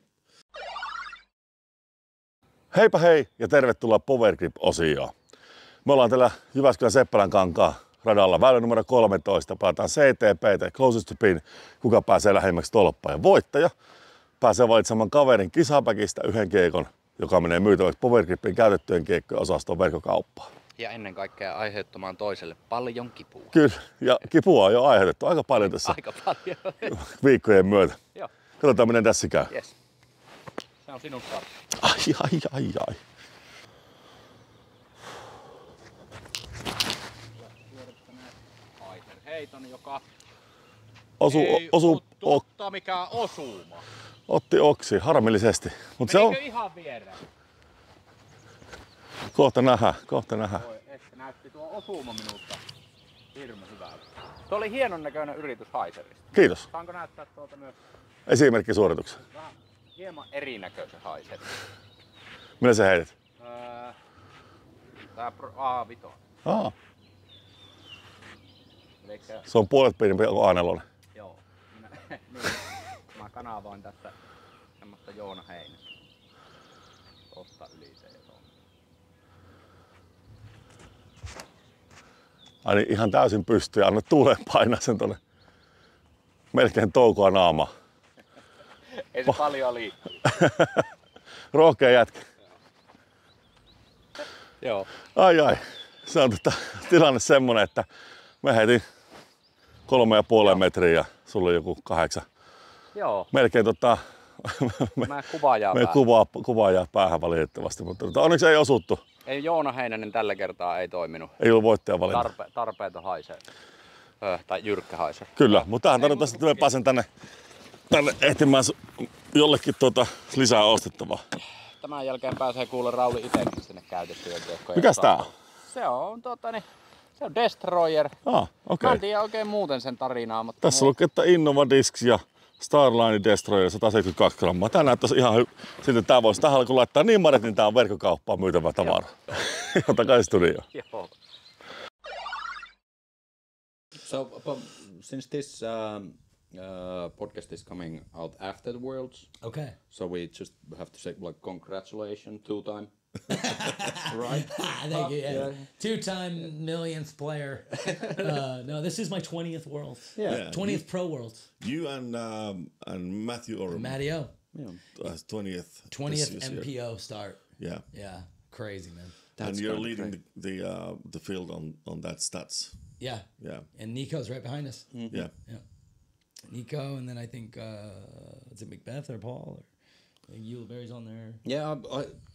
Heipä hei ja tervetuloa Powergrip-osioon. Me ollaan täällä Jyväskylän Seppälänkankaan radalla väylä numero 13. Pelataan CTP:tä, closest to pin, kuka pääsee lähemmäksi tolppaa. Ja voittaja pääsee valitsemaan kaverin kisapäkistä yhden kiekon, joka menee myytäväksi Powergripin käytettyjen kiekkojen osastoon verkkokauppaan. Ja ennen kaikkea aiheuttamaan toiselle paljon kipua. Kyllä, ja kipua on jo aiheutettu aika paljon tässä Aika paljon. viikkojen myötä. Joo. Katsotaan, miten tässä käy. Yes. Se on sinun startti. Ai. Heiton, joka Ei totta mikään osuma. Otti oksi, harmillisesti. Mut se on Ihan viereen? kohta nähdään. Voi, että näytti tuo osuma minulta hirmu hyvältä. Tuo oli hienon näköinen yritys haiserista. Kiitos. Saanko näyttää tuolta myös Esimerkkisuorituksen. vähän hieman erinäköisen haiserin? Millä sä heität? Tää A5. Elikkä, Se on puolet pienempi kuin A4. joo. Mä kanavoin tässä semmoista Joona Heinästä. Tosta yli se ja tuonne. Ai niin, ihan täysin pystyy ja anna tuuleen painaa sen tonne melkein toukoa naamaa. Ei se paljon liikkuu. Rohkea jätkä. Joo. Ai. Se on tilanne semmonen, että mä heitin 3,5 metriä ja sulla oli joku 8. Joo. Melkein Mä kuvaajaa meidän kuva jää päähän valitettavasti, mutta onneksi ei osuttu. Ei Joona Heinänen tällä kertaa ei toiminut. Ei ollut voittajan valinta. Tarpeeton haisee. Tai jyrkkä haisee. Kyllä, mutta tähän tarvitaan, että mä pääsen tänne ehtimään jollekin lisää ostettavaa. Tämän jälkeen pääsee kuulla Rauli itsekin sinne käytettyjen kiekkojen. Mikäs tää on? Se on Destroyer. Okei. Mä en tiedä oikein muuten sen tarinaa, mutta Tässä lukee, että Innova Discs ja Starline Destroyer 172 grammaa. Tää näyttäisi ihan siltä, tää voisi tähän kun laittaa niin monet, niin tää on verkkokauppaan myytävä tavara. Joo, takaisin studioon. Joo. So, since this podcast is coming out after the Worlds, Okay. so we just have to say like congratulations, 2-time, right? Thank you. Yeah. 2-time millionth player. No, this is my 20th Worlds. Yeah. 20th Pro Worlds. You and Matthew or Matty O. 20th. 20th MPO start. Yeah. Yeah. Crazy, man. And you're leading the field on that stats. Yeah. Yeah. And Nico's right behind us. Yeah. Nico, and then I think is it Macbeth or Paul or I think Yuleberry's on there. Yeah,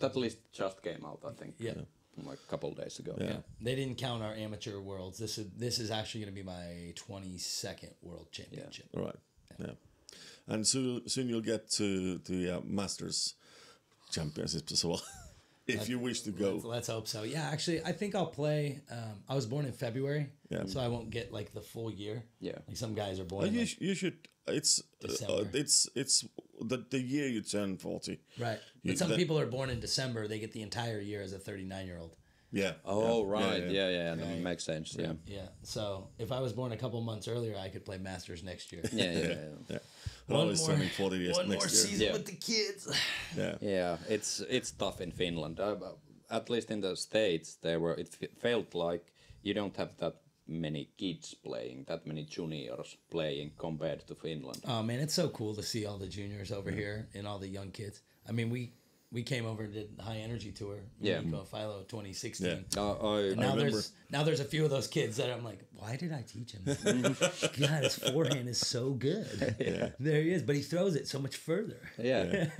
that list just came out, I think. Yeah. Like a couple of days ago. Yeah. They didn't count our amateur worlds. This is actually going to be my 22nd world championship. All right. Yeah. And soon you'll get to the Masters Championships as well, if you wish to go. Let's hope so. Yeah, actually, I think I'll play. I was born in February, so I won't get like the full year. Yeah. Like some guys are born. You should. It's the year you turn 40. Right. But some people are born in December. They get the entire year as a 39-year-old. Yeah. Oh, yeah. right. Yeah. That makes sense. Yeah. Yeah. So if I was born a couple months earlier, I could play Masters next year. Yeah. Always turning 40 years one more next year. season with the kids. Yeah, it's tough in Finland. At least in the States, it felt like you don't have that many kids playing, that many juniors playing compared to Finland. Oh man, it's so cool to see all the juniors over here and all the young kids. I mean, we came over and did High Energy Tour. Nico and Philo 2016. Yeah. Now there's a few of those kids that I'm like, why did I teach him? God, his forehand is so good. There he is, but he throws it so much further. Yeah.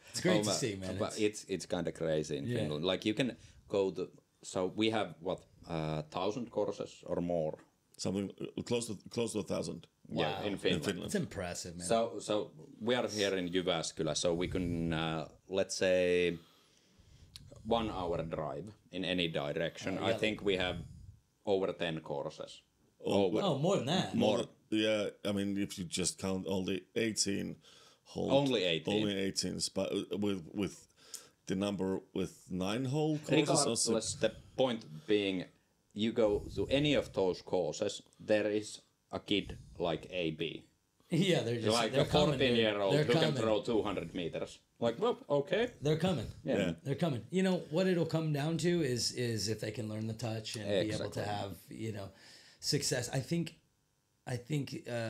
It's great to see, man. But it's kind of crazy in Finland. Like you can go to. So we have 1,000 courses or more. Something close to 1,000. Wow. Yeah, in Finland. It's impressive, man. So we are here in Jyväskylä, so we can let's say 1 hour drive in any direction. I think we have over 10 courses. More than that. More. Yeah, I mean, if you just count all the 18 Only 18. Only 18, but with the number with 9-hole courses? Regardless, the point being, you go to any of those courses, there is a kid like AB. Yeah, they're just Like they're a coming, dude. 14-year-old They're who can coming. throw 200 meters. Like, well, okay. They're coming. Yeah. They're coming. You know what it'll come down to is if they can learn the touch and be able to have, you know, success. I think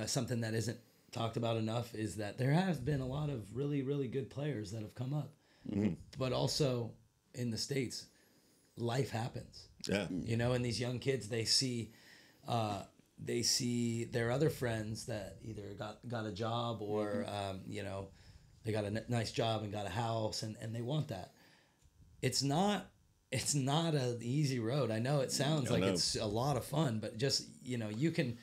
something that isn't talked about enough is that there has been a lot of really, really good players that have come up. Mm-hmm. But also in the States, life happens. Yeah. You know, and these young kids, they see their other friends that either got a job or, you know, they got a nice job and got a house and they want that. It's not an easy road. I know it sounds like it's a lot of fun, but just, you know, you can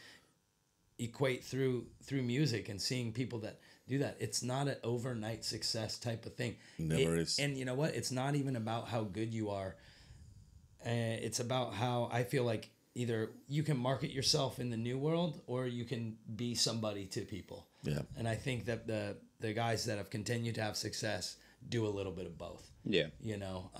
equate through music and seeing people that do that. It's not an overnight success type of thing. Never is. And you know what? It's not even about how good you are. It's about how I feel like either you can market yourself in the new world or you can be somebody to people. Yeah. And I think that the guys that have continued to have success do a little bit of both. Yeah. You know,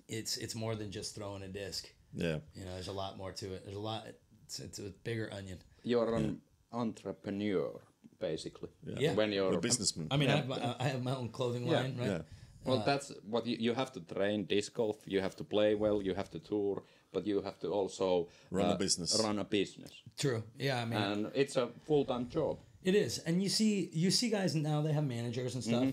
it's more than just throwing a disc. Yeah. You know, there's a lot more to it. There's a lot. It's a bigger onion. You're an entrepreneur, basically. Yeah. When you're A businessman. I mean, I have my own clothing line, right? Yeah. Well, that's what you have to train disc golf. You have to play well. You have to tour, but you have to also Run a business. Run a business, True. Yeah, I mean, and it's a full-time job. it is. And you see guys now, they have managers and stuff.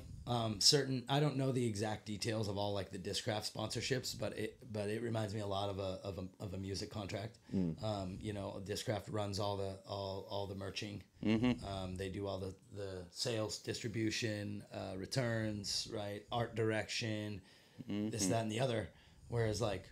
Certain, I don't know the exact details of all like the Discraft sponsorships, but it reminds me a lot of a music contract. You know, Discraft runs all the merching. They do all the sales, distribution, returns, right, art direction, this, that, and the other. Whereas like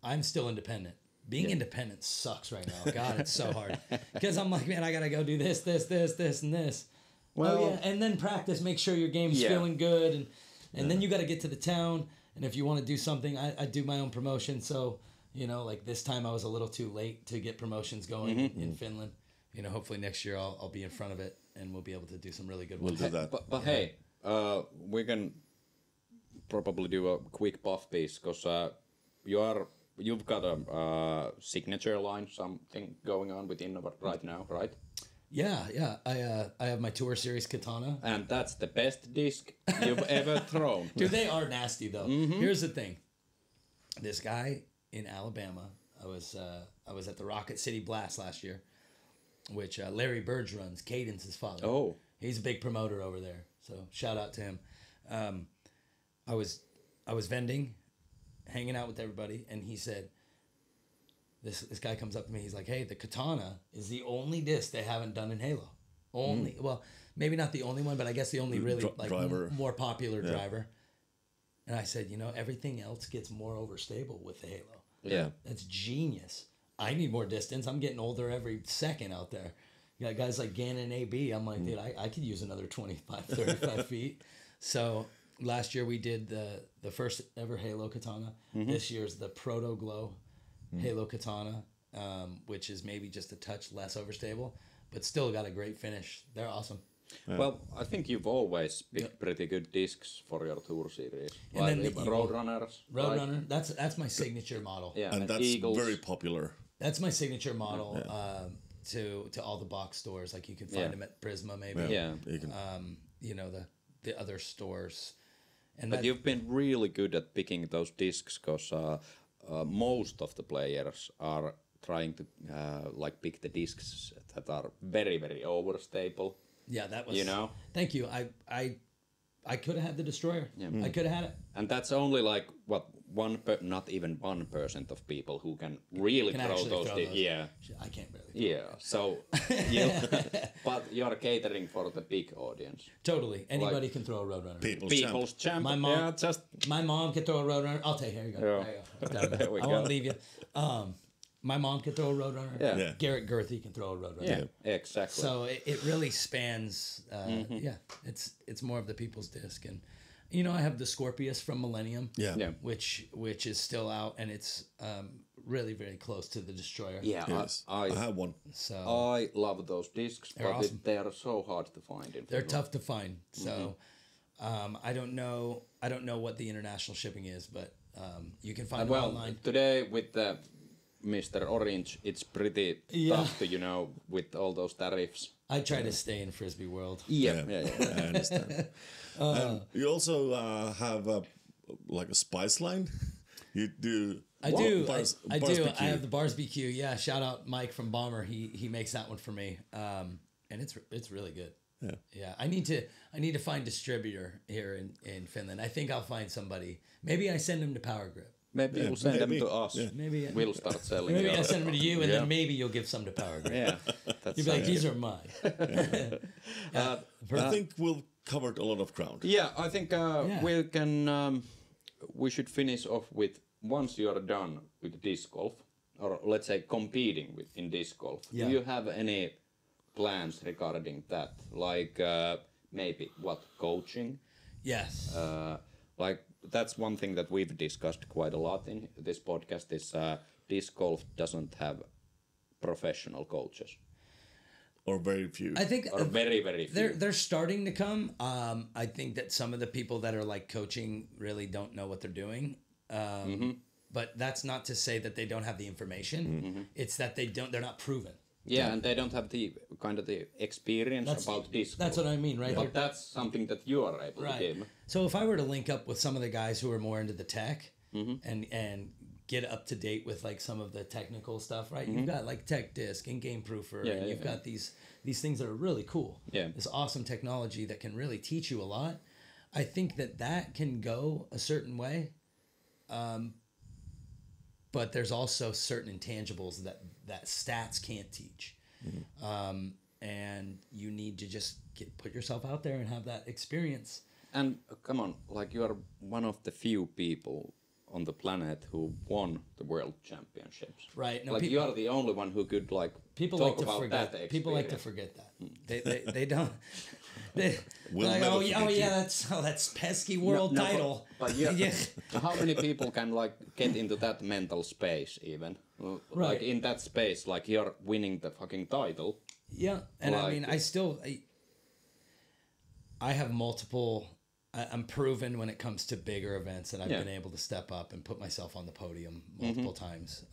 I'm still independent. Being independent sucks right now. God, it's so hard because I'm like, man, I gotta go do this, and this. Well, and then practice. Make sure your game's feeling good, and then you got to get to the town. And if you want to do something, I do my own promotion. So you know, like this time I was a little too late to get promotions going in Finland. You know, hopefully next year I'll be in front of it, and we'll be able to do some really good ones. We'll do that. But hey, we can probably do a quick buff piece because you've got a signature line, something going on with Innova right now, right? Yeah. I have my tour series katana. And that's the best disc you've ever thrown. Dude, they are nasty though. Here's the thing. This guy in Alabama, I was at the Rocket City Blast last year, which Larry Burge runs. Cadence's father. Oh, he's a big promoter over there. So shout out to him. I was vending, hanging out with everybody, and he said, this guy comes up to me. He's like, hey, the katana is the only disc they haven't done in Halo. Well, maybe not the only one, but I guess the only really more popular driver. And I said, you know, everything else gets more overstable with the Halo. yeah. That's genius. I need more distance. I'm getting older every second out there. You got guys like Gannon and AB. I'm like, dude, I could use another 25, 35 feet. So last year we did the first ever Halo katana. This year's the Proto Glow Halo katana, which is maybe just a touch less overstable, but still got a great finish. They're awesome. Yeah. Well, I think you've always picked pretty good discs for your tour series. And like then the Roadrunners. Roadrunner, that's my signature model. Yeah, And that's Eagles. very popular. That's my signature model to all the box stores. Like you can find them at Prisma maybe. Yeah. You can, You know, the other stores. And But you've been really good at picking those discs because most of the players are trying to like pick the discs that are very, very overstable. yeah, that was, You know? Thank you. I could have had the Destroyer. I could have had it. And that's only like what not even 1% of people who can really Can throw actually those. throw those. Yeah, I can't barely. yeah. So, but you're catering for the big audience. Totally. Anybody can throw a Roadrunner. people's champ. champ. My mom, Yeah, just my mom can throw a Roadrunner. I'll take. Here you go. Yeah. There you go. There we I go. won't leave you. My mom can throw a Roadrunner. Yeah. Yeah. Garrett Gerthy can throw a Roadrunner. yeah, exactly. So it really spans. Yeah, it's more of the people's disc, and you know I have the Scorpius from Millennium. Yeah. Which is still out, and it's really very close to the Destroyer. yeah, Yes. I have one. So I love those discs, They're but awesome. they are so hard to find. they're tough to find. So I don't know what the international shipping is, but you can find it Well, online. today with the Mr. Orange, it's pretty tough to, with all those tariffs. I try to stay in frisbee world. Yeah. I understand. You also have like a spice line. You do. I do. I do. Barbecue. I have the Barsby. Yeah, shout out Mike from Bomber. He makes that one for me, and it's really good. Yeah. I need to find distributor here in Finland. I think I'll find somebody. Maybe I send them to Powergrip. Maybe you'll send them to us. Yeah. Maybe We'll start selling. Maybe I yours. send them to you, and then maybe you'll give some to Powergrip. Yeah. That's You'll be like, these are mine. I think we've covered a lot of ground. Yeah, I think we should finish off with, once you're done with disc golf, or let's say competing in disc golf, Yeah. do you have any plans regarding that? Like maybe coaching? Yes. Like that's one thing that we've discussed quite a lot in this podcast is disc golf doesn't have professional coaches. Or very few. I think Or very, very few. they're starting to come. I think that some of the people that are like coaching really don't know what they're doing. But that's not to say that they don't have the information. It's that they're not proven. Yeah, and they don't have the kind of the experience about disc That's golf. what I mean, right? But that's something that you are able to give. So if I were to link up with some of the guys who are more into the tech and get up to date with like some of the technical stuff, right? You've got like Tech Disc and Game Proofer, and you've got these things that are really cool. Yeah. This awesome technology that can really teach you a lot. I think that can go a certain way. But there's also certain intangibles that stats can't teach. And you need to just put yourself out there and have that experience. And come on, like you are one of the few people on the planet who won the world championships. Right. No, like you are the only one who could like people talk like to about forget. that People like to experience. forget that. They don't. They're We'll like, never oh yeah, forget you. that's pesky world No, title. But yeah, how many people can like get into that mental space even? Right. Like in that space, like you're winning the fucking title. Yeah, and I Like- mean, I have multiple. I'm proven when it comes to bigger events that I've been able to step up and put myself on the podium multiple times.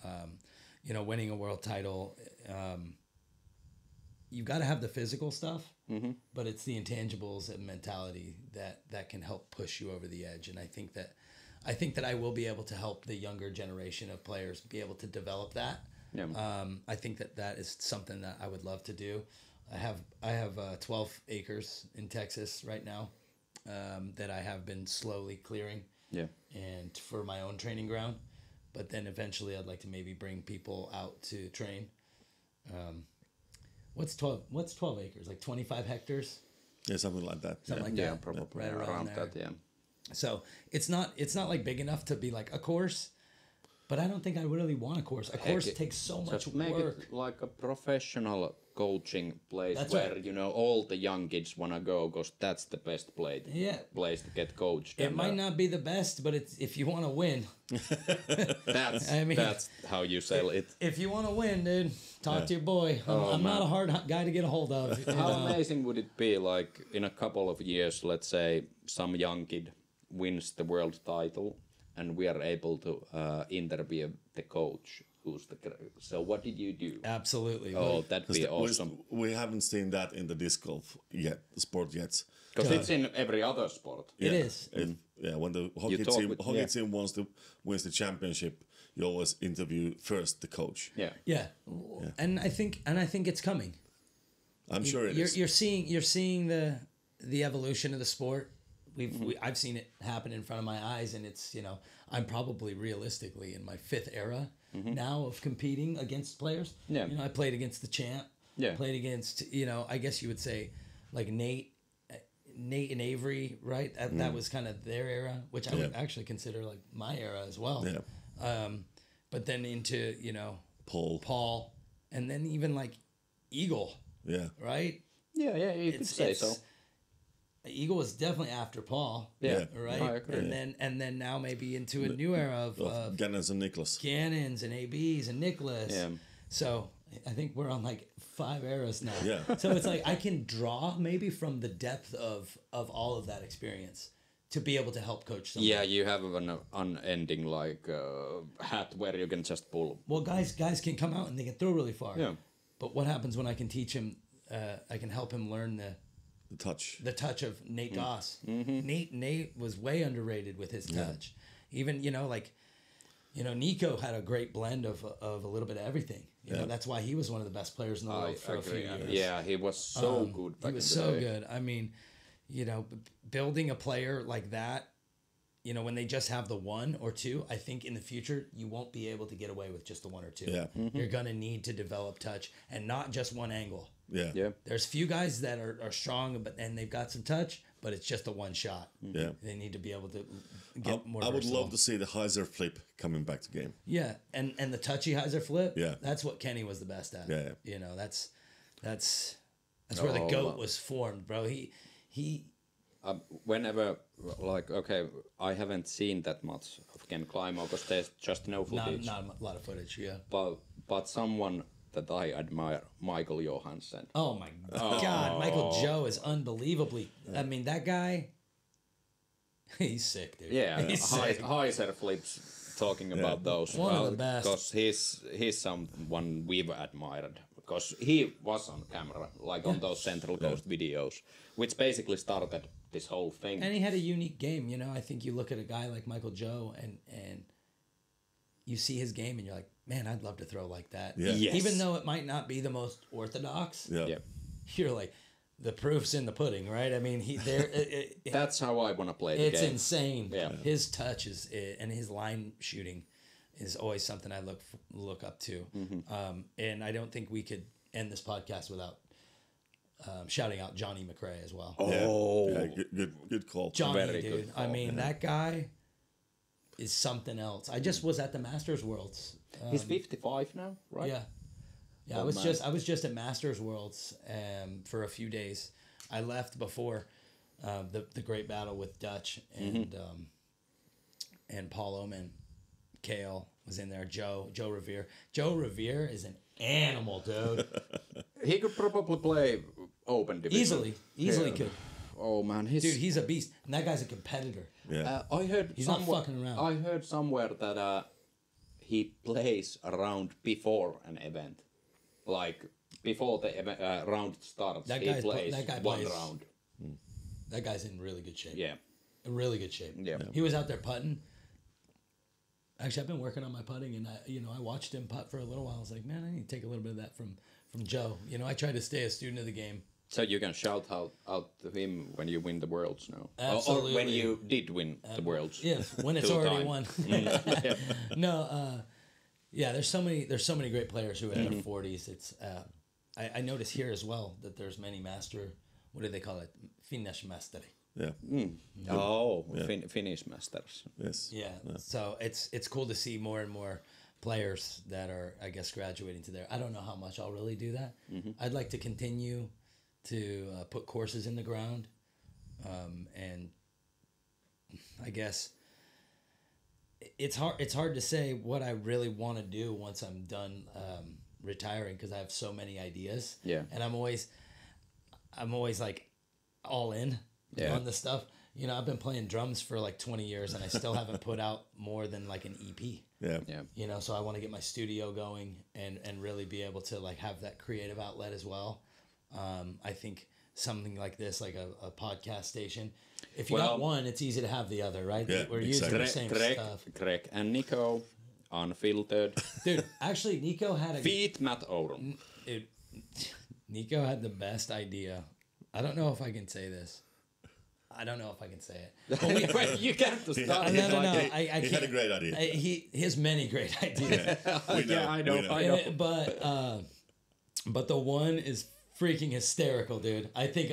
Winning a world title. You've got to have the physical stuff, but it's the intangibles and mentality that can help push you over the edge. And I think that I will be able to help the younger generation of players be able to develop that. Yeah. I think that is something that I would love to do. I have 12 acres in Texas right now that I have been slowly clearing. Yeah. And for my own training ground, but then eventually I'd like to maybe bring people out to train. What's 12 acres? Like 25 hectares? Yeah, something like that. Something like Yeah, that. probably Right around there. that. Yeah. So it's not like big enough to be like a course, but I don't think I really want a course. A course takes so much Just make work. it like a professional coaching place That's where right. all the young kids wanna go because that's the best place. Yeah. Place to get coached. It and, might not be the best, but it's if you want to win. That's how you sell it. If you want to win, dude, talk to your boy. I'm not a hard guy to get a hold of. How amazing would it be, like in a couple of years, let's say some young kid wins the world title, and we are able to interview the coach. So what did you do? Absolutely. Oh, that'd be awesome. We haven't seen that in the disc golf sport yet. Because it's in every other sport. It is. When the hockey team wins the championship, you always interview first the coach. Yeah. And I think it's coming. I'm sure it is. You're seeing the evolution of the sport. I've seen it happen in front of my eyes, and it's I'm probably realistically in my 5th era now of competing against players. Yeah. I played against the champ. Yeah. Played against I guess you would say like Nate and Avery, right? That was kind of their era, which I would actually consider like my era as well. Yeah. But then into Paul, and then even like Eagle, Yeah. right? Yeah, you could say so. Eagle was definitely after Paul. Yeah. Right. I agree. And then now maybe into a new era of Gannons and Nicholas. Gannons and ABs and Nicholas. Yeah. So I think we're on like 5 eras now. Yeah. So it's like I can draw maybe from the depth of all of that experience to be able to help coach someone. Yeah, you have an unending like hat where you can just pull. Well, guys can come out and they can throw really far. Yeah. But what happens when I can teach him? I can help him learn the touch of Nate Goss. Nate was way underrated with his touch. Even Nico had a great blend of a little bit of everything. You know, that's why he was one of the best players in the world for a few years. Yeah, he was so good. Back He was in the so day. good. I mean, building a player like that, when they just have the 1 or 2, I think in the future you won't be able to get away with just the 1 or 2. Yeah. You're gonna need to develop touch and not just one angle. Yeah. There's few guys that are strong, and they've got some touch, but it's just a one shot. Yeah. They need to be able to get more. I would versatile. love to see the hyzer flip coming back to game. Yeah, and the touchy hyzer flip. Yeah. That's what Kenny was the best at. Yeah. That's where the GOAT was formed, bro. He. Whenever, I haven't seen that much of Ken Climo because there's just no footage. Not a lot of footage, yeah. But someone that I admire, Michael Johansson. Oh my God, Michael Joe is unbelievably. I mean, that guy. He's sick, dude. Yeah, he's sick. Heiser flips. Talking about those, One of the best. Because he's someone we've admired. Because he was on camera, like on those Central Coast videos, which basically started this whole thing. And he had a unique game, I think you look at a guy like Michael Joe and you see his game and you're like, man, I'd love to throw like that. Yeah. Yes. Even though it might not be the most orthodox, Yeah. you're like, the proof's in the pudding, right? I mean, That's how I want to play the it's game. insane. Yeah. His touch and his line shooting is always something I look up to. And I don't think we could end this podcast without shouting out Johnny McRae as well. Yeah, good call. Johnny, Very dude. good call. I mean, that guy is something else. I just was at the Masters Worlds. He's 55 now, right? Yeah. Yeah, Old man. I was just at Masters Worlds for a few days. I left before the great battle with Dutch and Paul Oman. Kale was in there. Joe Revere. Joe Revere is an animal, dude. He could probably play open division. Easily could. Oh man, He's a beast. And that guy's a competitor. Yeah. I heard He's not fucking around. I heard somewhere that he plays a round before an event, like before the round starts. That He guy plays one plays- round. That guy's in really good shape. Yeah. In really good shape. Yeah. He was out there putting. Actually, I've been working on my putting, and I watched him putt for a little while. I was like, man, I need to take a little bit of that from Joe. I try to stay a student of the game. So you can shout out to him when you win the Worlds now. Absolutely. Or when you did win the Worlds. Yes, when it's 2 already times. won. No, there's so many great players who are in their 40s. It's I notice here as well that there's many what do they call it? Finnish mastery. Yeah. Finnish masters. Yes. Yeah. So it's cool to see more and more players that are, I guess, graduating to there. I don't know how much I'll really do that. I'd like to continue to put courses in the ground, and I guess it's hard to say what I really want to do once I'm done retiring, because I have so many ideas. Yeah. And I'm always like all in on the stuff. I've been playing drums for like 20 years and I still haven't put out more than like an EP. Yeah. So I want to get my studio going and really be able to like have that creative outlet as well. I think something like this, like a podcast station, if you got one, it's easy to have the other, right? Yeah, We're using the same stuff. Greg and Nico, unfiltered. Dude, actually, Nico had Feet Matt Oram. Dude, Nico had the best idea. I don't know if I can say this. I don't know if I can say it. Wait, you can't start. No. He had a great idea. He has many great ideas. We know, I know. we know. But the one is freaking hysterical, dude. I think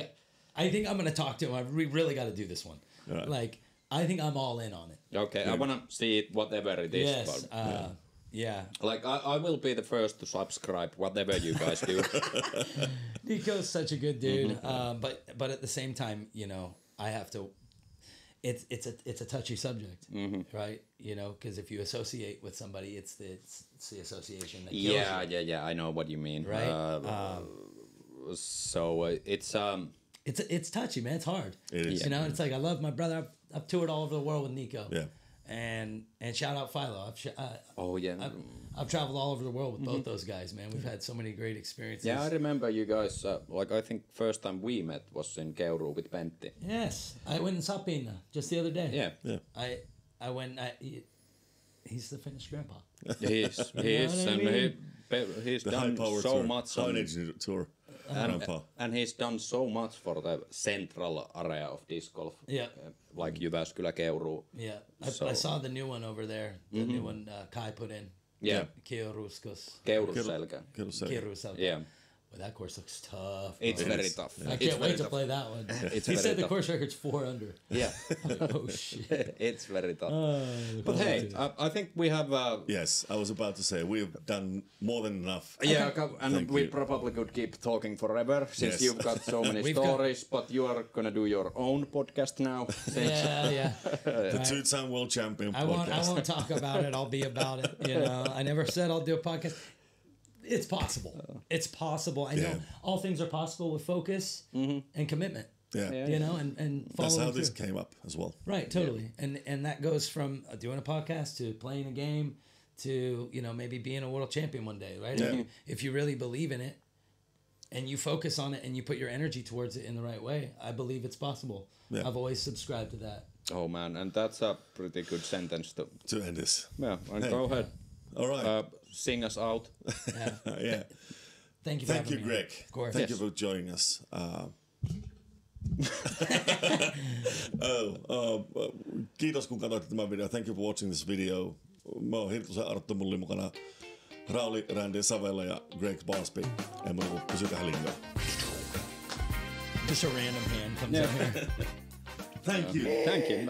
I'm gonna talk to him. We really got to do this one. Right. Like, I think I'm all in on it. Okay, I want to see it, whatever it is. Yes. Yeah. Like, I will be the first to subscribe, whatever you guys do. Nico's such a good dude. But at the same time, I have to. it's a touchy subject, right? You know, because if you associate with somebody, it's the association that kills you. Yeah. I know what you mean. Right. So It's touchy, man. It's hard. It is. You know, it's like I love my brother. I've toured all over the world with Nico. Yeah. And shout out Philo. I've traveled all over the world with both those guys, man. We've had so many great experiences. Yeah, I remember you guys. I think first time we met was in Keuru with Pentti. Yes, I went in Sapina just the other day. Yeah. I went. He's the Finnish grandpa. He is, and he's The done high power so tour, much. high energy tour. And he's done so much for the central area of disc golf. Yeah. Like Jyväskylä, Keuru. Yeah, So- I saw the new one over there. The new one Kai put in. Yeah. Keuruskos. Keuruselkä. Keuruselkä. Yeah. Well, that course looks tough. It's bro. very tough. I can't wait to play that one. It's He very said the tough. course record's 4 under. Yeah. Oh shit. It's very tough. But hey, I think we have... Yes, I was about to say we've done more than enough. Yeah, and Thank we you. probably could keep talking forever since Yes. you've got so many We've stories, but you are gonna do your own podcast now. Yeah. The two-time world champion I podcast. won't talk about it. I'll be about it. You know, I never said I'll do a podcast. It's possible. It's possible. I know Yeah. all things are possible with focus and commitment. Yeah. You know, and That's following how this through. came up as well. Right, totally. And that goes from doing a podcast to playing a game to, you know, maybe being a world champion one day, right? Yeah. If you really believe in it and you focus on it and you put your energy towards it in the right way, I believe it's possible. Yeah. I've always subscribed to that. Oh man, and that's a pretty good sentence to... To end this. Yeah, and Hey. go ahead. All right. Sing us out. Yeah. Thank you for Thank having you, me. Greg. Of course. Thank you for joining us. Kiitos kun katsoitte tämän videon. Thank you for watching this video. Mä oon Hirtusen Arttu, mulla oli mukana Rauli Randy Savella ja Gregg Barsby. Ei muuta kuin pysykää linjoilla. Just a random hand comes in here. Thank you. Thank you.